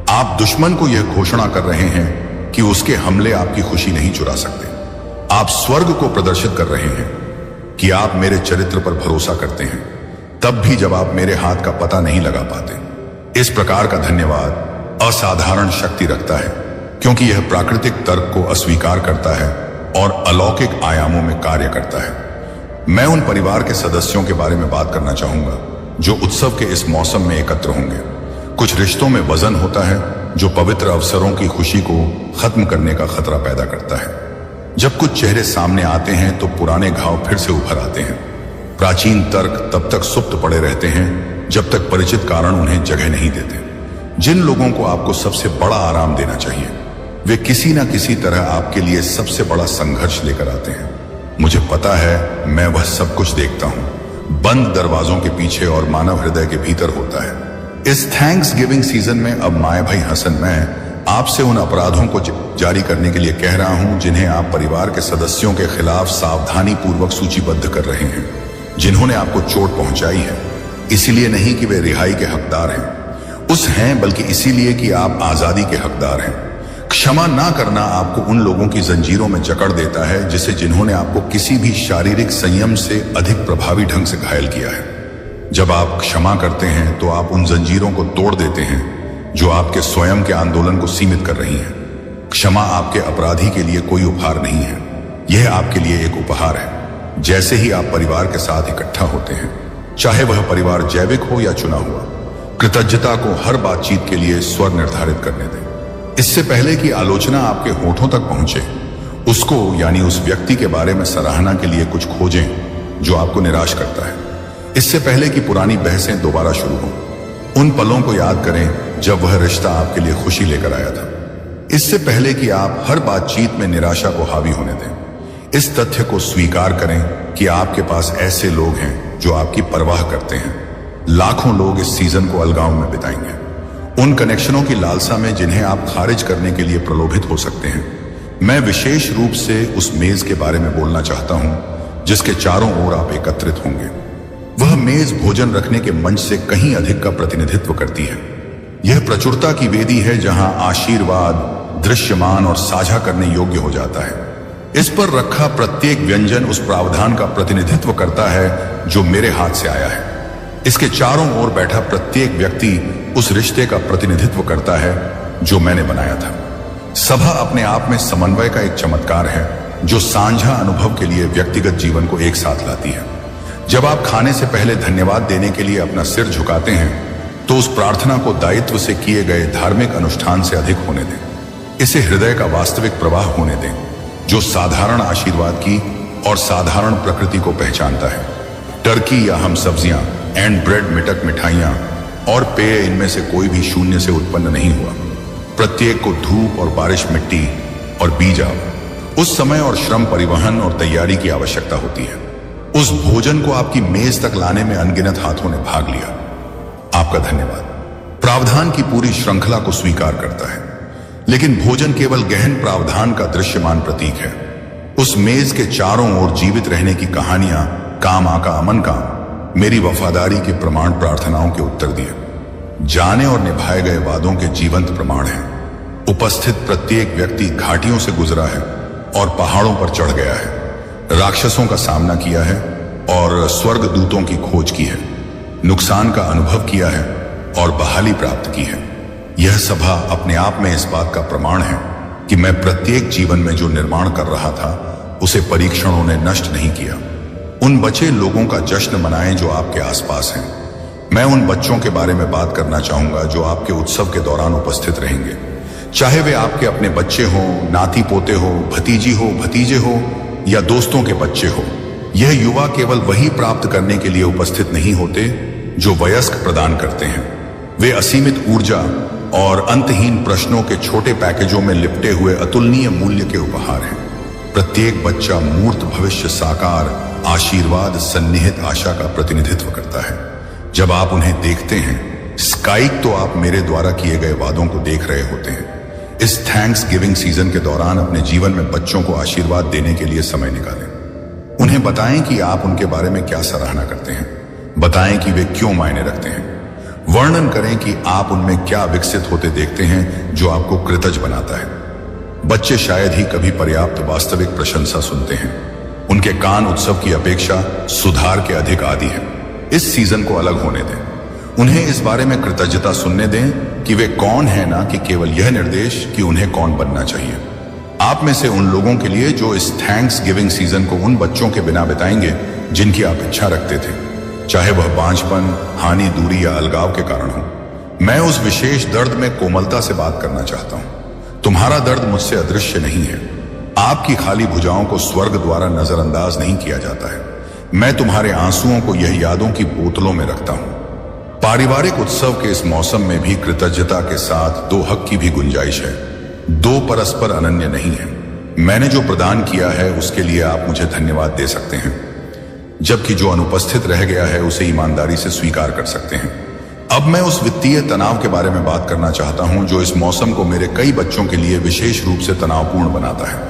आप दुश्मन को यह घोषणा कर रहे हैं कि उसके हमले आपकी खुशी नहीं चुरा सकते। आप स्वर्ग को प्रदर्शित कर रहे हैं कि आप मेरे चरित्र पर भरोसा करते हैं, तब भी जब आप मेरे हाथ का पता नहीं लगा पाते। इस प्रकार का धन्यवाद असाधारण शक्ति रखता है, क्योंकि यह प्राकृतिक तर्क को अस्वीकार करता है और अलौकिक आयामों में कार्य करता है। मैं उन परिवार के सदस्यों के बारे में बात करना चाहूंगा जो उत्सव के इस मौसम में एकत्र होंगे। कुछ रिश्तों में वजन होता है जो पवित्र अवसरों की खुशी को खत्म करने का खतरा पैदा करता है। जब कुछ चेहरे सामने आते हैं तो पुराने घाव फिर से उभर आते हैं। प्राचीन तर्क तब तक सुप्त पड़े रहते हैं जब तक परिचित कारण उन्हें जगह नहीं देते। जिन लोगों को आपको सबसे बड़ा आराम देना चाहिए, वे किसी न किसी तरह आपके लिए सबसे बड़ा संघर्ष लेकर आते हैं। मुझे पता है, मैं वह सब कुछ देखता हूं, बंद दरवाजों के पीछे और मानव हृदय के भीतर होता है। इस थैंक्स गिविंग सीजन में अब माए भाई हसन मैं आपसे उन अपराधों को जारी करने के लिए कह रहा हूं जिन्हें आप परिवार के सदस्यों के खिलाफ सावधानी पूर्वक सूचीबद्ध कर रहे हैं, जिन्होंने आपको चोट पहुंचाई है। इसीलिए नहीं कि वे रिहाई के हकदार हैं, बल्कि इसीलिए कि आप आजादी के हकदार हैं। क्षमा ना करना आपको उन लोगों की जंजीरों में जकड़ देता है जिन्होंने आपको किसी भी शारीरिक संयम से अधिक प्रभावी ढंग से घायल किया है। जब आप क्षमा करते हैं तो आप उन जंजीरों को तोड़ देते हैं जो आपके स्वयं के आंदोलन को सीमित कर रही हैं। क्षमा आपके अपराधी के लिए कोई उपहार नहीं है, यह आपके लिए एक उपहार है। जैसे ही आप परिवार के साथ इकट्ठा होते हैं, चाहे वह परिवार जैविक हो या चुना हुआ, कृतज्ञता को हर बातचीत के लिए स्वर निर्धारित करने दें। इससे पहले कि आलोचना आपके होठों तक पहुंचे, उसको यानी उस व्यक्ति के बारे में सराहना के लिए कुछ खोजें जो आपको निराश करता है। इससे पहले कि पुरानी बहसें दोबारा शुरू हों, उन पलों को याद करें जब वह रिश्ता आपके लिए खुशी लेकर आया था। इससे पहले कि आप हर बातचीत में निराशा को हावी होने दें, इस तथ्य को स्वीकार करें कि आपके पास ऐसे लोग हैं जो आपकी परवाह करते हैं। लाखों लोग इस सीजन को अलगाव में बिताएंगे, उन कनेक्शनों की लालसा में जिन्हें आप खारिज करने के लिए प्रलोभित हो सकते हैं। मैं विशेष रूप से उस मेज के बारे में बोलना चाहता हूं जिसके चारों ओर आप एकत्रित होंगे। वह मेज भोजन रखने के मंच से कहीं अधिक का प्रतिनिधित्व करती है। यह प्रचुरता की वेदी है जहां आशीर्वाद दृश्यमान और साझा करने योग्य हो जाता है। इस पर रखा प्रत्येक व्यंजन उस प्रावधान का प्रतिनिधित्व करता है जो मेरे हाथ से आया है। इसके चारों ओर बैठा प्रत्येक व्यक्ति उस रिश्ते का प्रतिनिधित्व करता है जो मैंने बनाया था। सभा अपने आप में समन्वय का एक चमत्कार है जो साझा अनुभव के लिए व्यक्तिगत जीवन को एक साथ लाती है। जब आप खाने से पहले धन्यवाद देने के लिए अपना सिर झुकाते हैं तो उस प्रार्थना को दायित्व से किए गए धार्मिक अनुष्ठान से अधिक होने दें। इसे हृदय का वास्तविक प्रवाह होने दें जो साधारण आशीर्वाद की और साधारण प्रकृति को पहचानता है। टर्की या हम सब्जियां एंड ब्रेड, मिटक, मिठाइयां और पेय, इनमें से कोई भी शून्य से उत्पन्न नहीं हुआ। प्रत्येक को धूप और बारिश, मिट्टी और बीज, उस समय और श्रम, परिवहन और तैयारी की आवश्यकता होती है। उस भोजन को आपकी मेज तक लाने में अनगिनत हाथों ने भाग लिया। आपका धन्यवाद। प्रावधान की पूरी श्रृंखला को स्वीकार करता है, लेकिन भोजन केवल गहन प्रावधान का दृश्यमान प्रतीक है। उस मेज के चारों ओर जीवित रहने की कहानियां, काम आका अमन काम, मेरी वफादारी के प्रमाण, प्रार्थनाओं के उत्तर दिए, जाने और निभाए गए वादों के जीवंत प्रमाण हैं। उपस्थित प्रत्येक व्यक्ति घाटियों से गुजरा है और पहाड़ों पर चढ़ गया है, राक्षसों का सामना किया है और स्वर्ग दूतों की खोज की है, नुकसान का अनुभव किया है और बहाली प्राप्त की है। यह सभा अपने आप में इस बात का प्रमाण है कि मैं प्रत्येक जीवन में जो निर्माण कर रहा था उसे परीक्षणों ने नष्ट नहीं किया। उन बचे लोगों का जश्न मनाएं जो आपके आसपास हैं। मैं उन बच्चों के बारे में बात करना चाहूंगा जो आपके उत्सव के दौरान उपस्थित रहेंगे, चाहे वे आपके अपने बच्चे हो, नाती पोते हो, भतीजी हो, भतीजे हो या दोस्तों के बच्चे हो। यह युवा केवल वही प्राप्त करने के लिए उपस्थित नहीं होते जो वयस्क प्रदान करते हैं। वे असीमित ऊर्जा और अंतहीन प्रश्नों के छोटे पैकेजों में लिपटे हुए अतुलनीय मूल्य के उपहार हैं। प्रत्येक बच्चा मूर्त भविष्य, साकार आशीर्वाद, सन्निहित आशा का प्रतिनिधित्व करता है। जब आप उन्हें देखते हैं, स्काइक, तो आप मेरे द्वारा किए गए वादों को देख रहे होते हैं। इस थैंक्स गिविंग सीजन के दौरान अपने जीवन में बच्चों को आशीर्वाद देने के लिए समय निकालें। उन्हें बताएं कि आप उनके बारे में क्या सराहना करते हैं। बताएं कि वे क्यों मायने रखते हैं। वर्णन करें कि आप उनमें क्या विकसित होते देखते हैं जो आपको कृतज्ञ बनाता है। बच्चे शायद ही कभी पर्याप्त वास्तविक प्रशंसा सुनते हैं। उनके कान उत्सव की अपेक्षा सुधार के अधिक आदी है। इस सीजन को अलग होने दें। उन्हें इस बारे में कृतज्ञता सुनने दें कि वे कौन है, ना कि केवल यह निर्देश कि उन्हें कौन बनना चाहिए। आप में से उन लोगों के लिए जो इस थैंक्स गिविंग सीजन को उन बच्चों के बिना बिताएंगे जिनकी आप इच्छा रखते थे, चाहे वह बांझपन, हानि, दूरी या अलगाव के कारण हो। मैं उस विशेष दर्द में कोमलता से बात करना चाहता हूं। तुम्हारा दर्द मुझसे अदृश्य नहीं है। आपकी खाली भुजाओं को स्वर्ग द्वारा नजरअंदाज नहीं किया जाता है। मैं तुम्हारे आंसुओं को यह यादों की बोतलों में रखता हूं। पारिवारिक उत्सव के इस मौसम में भी कृतज्ञता के साथ दो हक की भी गुंजाइश है। दो परस्पर अनन्य नहीं है। मैंने जो प्रदान किया है उसके लिए आप मुझे धन्यवाद दे सकते हैं, जबकि जो अनुपस्थित रह गया है उसे ईमानदारी से स्वीकार कर सकते हैं। अब मैं उस वित्तीय तनाव के बारे में बात करना चाहता हूं जो इस मौसम को मेरे कई बच्चों के लिए विशेष रूप से तनावपूर्ण बनाता है।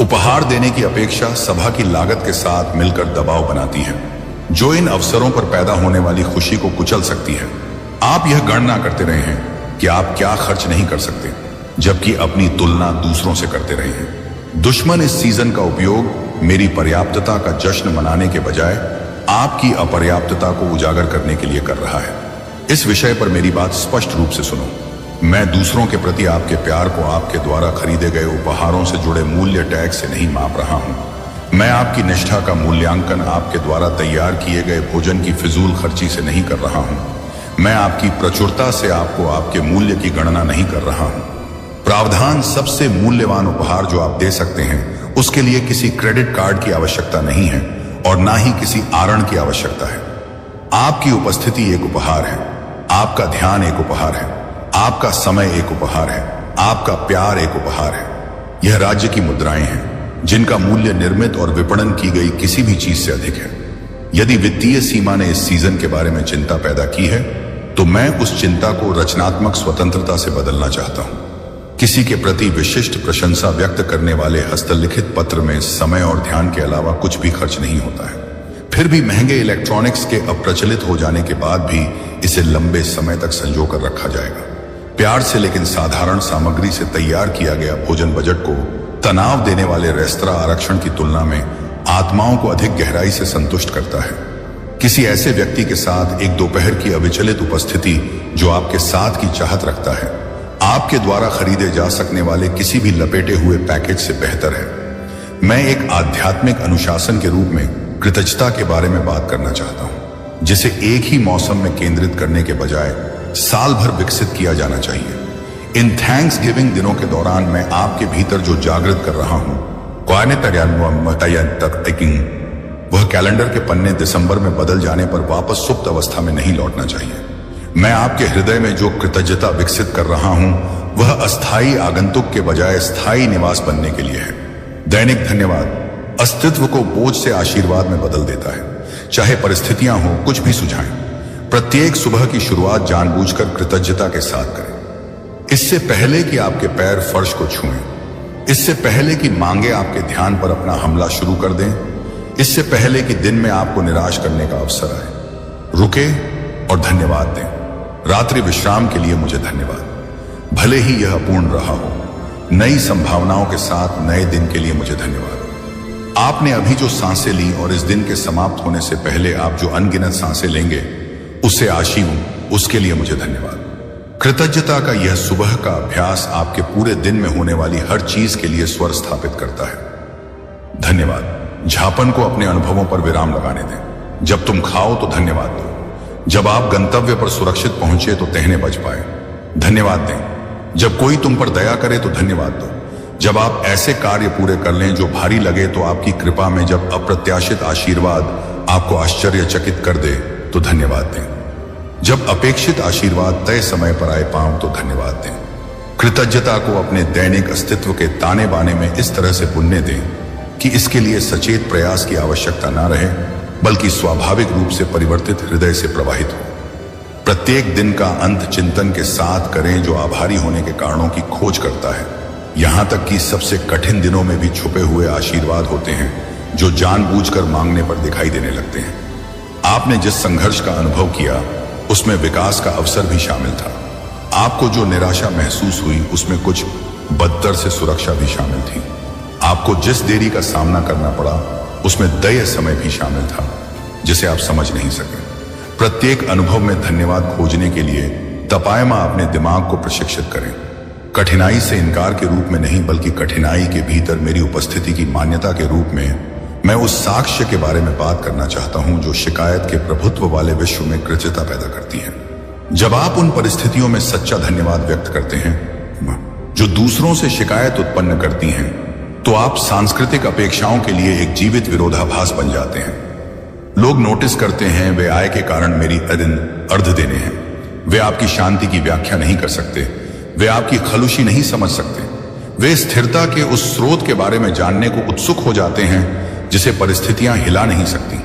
उपहार देने की अपेक्षा सभा की लागत के साथ मिलकर दबाव बनाती है, जो इन अवसरों पर पैदा होने वाली खुशी को कुचल सकती है। आप यह गणना करते रहे हैं कि आप क्या खर्च नहीं कर सकते, जबकि अपनी तुलना दूसरों से करते रहे हैं। दुश्मन इस सीजन का उपयोग मेरी पर्याप्तता का जश्न मनाने के बजाय आपकी अपर्याप्तता को उजागर करने के लिए कर रहा है। इस विषय पर मेरी बात स्पष्ट रूप से सुनो। मैं दूसरों के प्रति आपके प्यार को आपके द्वारा खरीदे गए उपहारों से जुड़े मूल्य टैग से नहीं माप रहा हूं। मैं आपकी निष्ठा का मूल्यांकन आपके द्वारा तैयार किए गए भोजन की फिजूल खर्ची से नहीं कर रहा हूं। मैं आपकी प्रचुरता से आपको आपके मूल्य की गणना नहीं कर रहा हूं। प्रावधान सबसे मूल्यवान उपहार जो आप दे सकते हैं, उसके लिए किसी क्रेडिट कार्ड की आवश्यकता नहीं है और ना ही किसी आरण की आवश्यकता है। आपकी उपस्थिति एक उपहार है, आपका ध्यान एक उपहार है, आपका समय एक उपहार है, आपका प्यार एक उपहार है। यह राज्य की मुद्राएं हैं जिनका मूल्य निर्मित और विपणन की गई किसी भी चीज से अधिक है। यदि वित्तीय सीमा ने इस सीजन के बारे में चिंता पैदा की है तो मैं उस चिंता को रचनात्मक स्वतंत्रता से बदलना चाहता हूं। किसी के प्रति विशिष्ट प्रशंसा व्यक्त करने वाले हस्तलिखित पत्र में समय और ध्यान के अलावा कुछ भी खर्च नहीं होता है। फिर भी महंगे इलेक्ट्रॉनिक्स के अप्रचलित हो जाने के बाद भी इसे लंबे समय तक संजो कर रखा जाएगा। प्यार से लेकिन साधारण सामग्री से तैयार किया गया भोजन बजट को तनाव देने वाले रेस्तरां आरक्षण की तुलना में आत्माओं को अधिक गहराई से संतुष्ट करता है। किसी ऐसे व्यक्ति के साथ एक दोपहर की अविचलित उपस्थिति जो आपके साथ की चाहत रखता है, आपके द्वारा खरीदे जा सकने वाले किसी भी लपेटे हुए पैकेज से बेहतर है। मैं एक आध्यात्मिक अनुशासन के रूप में कृतज्ञता के बारे में बात करना चाहता हूं, जिसे एक ही मौसम में केंद्रित करने के बजाय साल भर विकसित किया जाना चाहिए। इन थैंक्स गिविंग दिनों के दौरान मैं आपके भीतर जो जागृत कर रहा हूं, वह कैलेंडर के पन्ने दिसंबर में बदल जाने पर वापस सुप्त अवस्था में नहीं लौटना चाहिए। मैं आपके हृदय में जो कृतज्ञता विकसित कर रहा हूं वह अस्थायी आगंतुक के बजाय स्थायी निवास बनने के लिए है। दैनिक धन्यवाद अस्तित्व को बोझ से आशीर्वाद में बदल देता है। चाहे परिस्थितियां हो, कुछ भी सुझाएं। प्रत्येक सुबह की शुरुआत जानबूझकर कृतज्ञता के साथ करें। इससे पहले कि आपके पैर फर्श को छुएं, इससे पहले कि मांगे आपके ध्यान पर अपना हमला शुरू कर दें, इससे पहले कि दिन में आपको निराश करने का अवसर आए, रुके और धन्यवाद दें। रात्रि विश्राम के लिए मुझे धन्यवाद, भले ही यह अपूर्ण रहा हो। नई संभावनाओं के साथ नए दिन के लिए मुझे धन्यवाद। आपने अभी जो सांसें ली और इस दिन के समाप्त होने से पहले आप जो अनगिनत सांसें लेंगे उससे आशी हूं, उसके लिए मुझे धन्यवाद। कृतज्ञता का यह सुबह का अभ्यास आपके पूरे दिन में होने वाली हर चीज के लिए स्वर स्थापित करता है। धन्यवाद। झापन को अपने अनुभवों पर विराम लगाने दें। जब तुम खाओ तो धन्यवाद दो। जब आप गंतव्य पर सुरक्षित पहुंचे तो टहने बच पाए, धन्यवाद दें। जब कोई तुम पर दया करे तो धन्यवाद दो। जब आप ऐसे कार्य पूरे कर लें जो भारी लगे तो आपकी कृपा में जब अप्रत्याशित आशीर्वाद आपको आश्चर्यचकित कर दे तो धन्यवाद दें। जब अपेक्षित आशीर्वाद तय समय पर आए पाओ तो धन्यवाद दें। कृतज्ञता को अपने दैनिक अस्तित्व के ताने बाने में इस तरह से बुनने दें कि इसके लिए सचेत प्रयास की आवश्यकता न रहे, बल्कि स्वाभाविक रूप से परिवर्तित हृदय से प्रवाहित हो। प्रत्येक दिन का अंत चिंतन के साथ करें जो आभारी होने के कारणों की खोज करता है। यहां तक कि सबसे कठिन दिनों में भी छुपे हुए आशीर्वाद होते हैं जो जानबूझकर मांगने पर दिखाई देने लगते हैं। आपने जिस संघर्ष का अनुभव किया उसमें विकास का अवसर भी शामिल था। आपको जो निराशा महसूस हुई उसमें कुछ बदतर से सुरक्षा भी शामिल थी। आपको जिस देरी का सामना करना पड़ा उसमें दया समय भी शामिल था जिसे आप समझ नहीं सके। प्रत्येक अनुभव में धन्यवाद खोजने के लिए तपायमा अपने दिमाग को प्रशिक्षित करें। कठिनाई से इनकार के रूप में नहीं, बल्कि कठिनाई के भीतर मेरी उपस्थिति की मान्यता के रूप में मैं उस साक्ष्य के बारे में बात करना चाहता हूं जो शिकायत के प्रभुत्व वाले विश्व में कृतज्ञता पैदा करती है। जब आप उन परिस्थितियों में सच्चा धन्यवाद व्यक्त करते हैं जो दूसरों से शिकायत उत्पन्न करती हैं, तो आप सांस्कृतिक अपेक्षाओं के लिए एक जीवित विरोधाभास बन जाते हैं। लोग नोटिस करते हैं वे आय के कारण मेरी अर्ध देने हैं। वे आपकी शांति की व्याख्या नहीं कर सकते, वे आपकी खलुशी नहीं समझ सकते। वे स्थिरता के उस स्रोत के बारे में जानने को उत्सुक हो जाते हैं जिसे परिस्थितियां हिला नहीं सकती।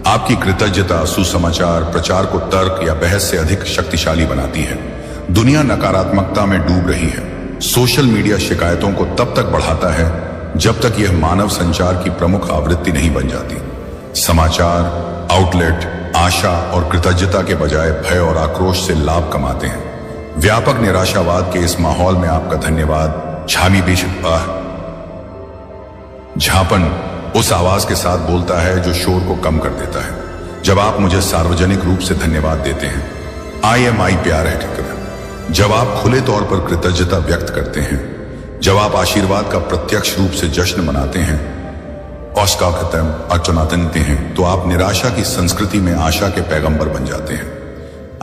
आपकी कृतज्ञता सुसमाचार प्रचार को तर्क या बहस से अधिक शक्तिशाली बनाती है। दुनिया नकारात्मकता में डूब रही है। सोशल मीडिया शिकायतों को तब तक बढ़ाता है जब तक यह मानव संचार की प्रमुख आवृत्ति नहीं बन जाती। समाचार आउटलेट आशा और कृतज्ञता के बजाय भय और आक्रोश से लाभ कमाते हैं। व्यापक निराशावाद के इस माहौल में आपका धन्यवाद झापन उस आवाज के साथ बोलता है जो शोर को कम कर देता है। जब आप मुझे सार्वजनिक रूप से धन्यवाद देते हैं, आई प्यार है ठिकाना। जब आप खुले तौर पर कृतज्ञता व्यक्त करते हैं, जब आप आशीर्वाद का प्रत्यक्ष रूप से जश्न मनाते हैं तो आप निराशा की संस्कृति में आशा के पैगंबर बन जाते हैं।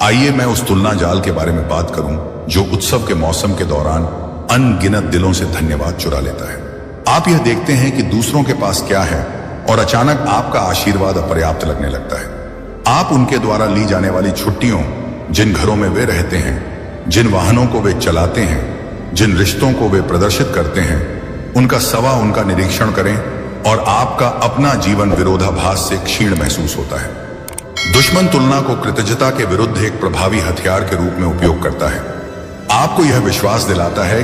आइए मैं उस तुलना जाल के बारे में बात करूं जो उत्सव के मौसम के दौरान अनगिनत दिलों से धन्यवाद चुरा लेता है। आप यह देखते हैं कि दूसरों के पास क्या है और अचानक आपका आशीर्वाद अपर्याप्त लगने लगता है। आप उनके द्वारा ली जाने वाली छुट्टियों, जिन घरों में वे रहते हैं, जिन वाहनों को वे चलाते हैं, जिन रिश्तों को वे प्रदर्शित करते हैं उनका सवा उनका निरीक्षण करें और आपका अपना जीवन विरोधाभास से क्षीण महसूस होता है। दुश्मन तुलना को कृतज्ञता के विरुद्ध एक प्रभावी हथियार के रूप में उपयोग करता है। आपको यह विश्वास दिलाता है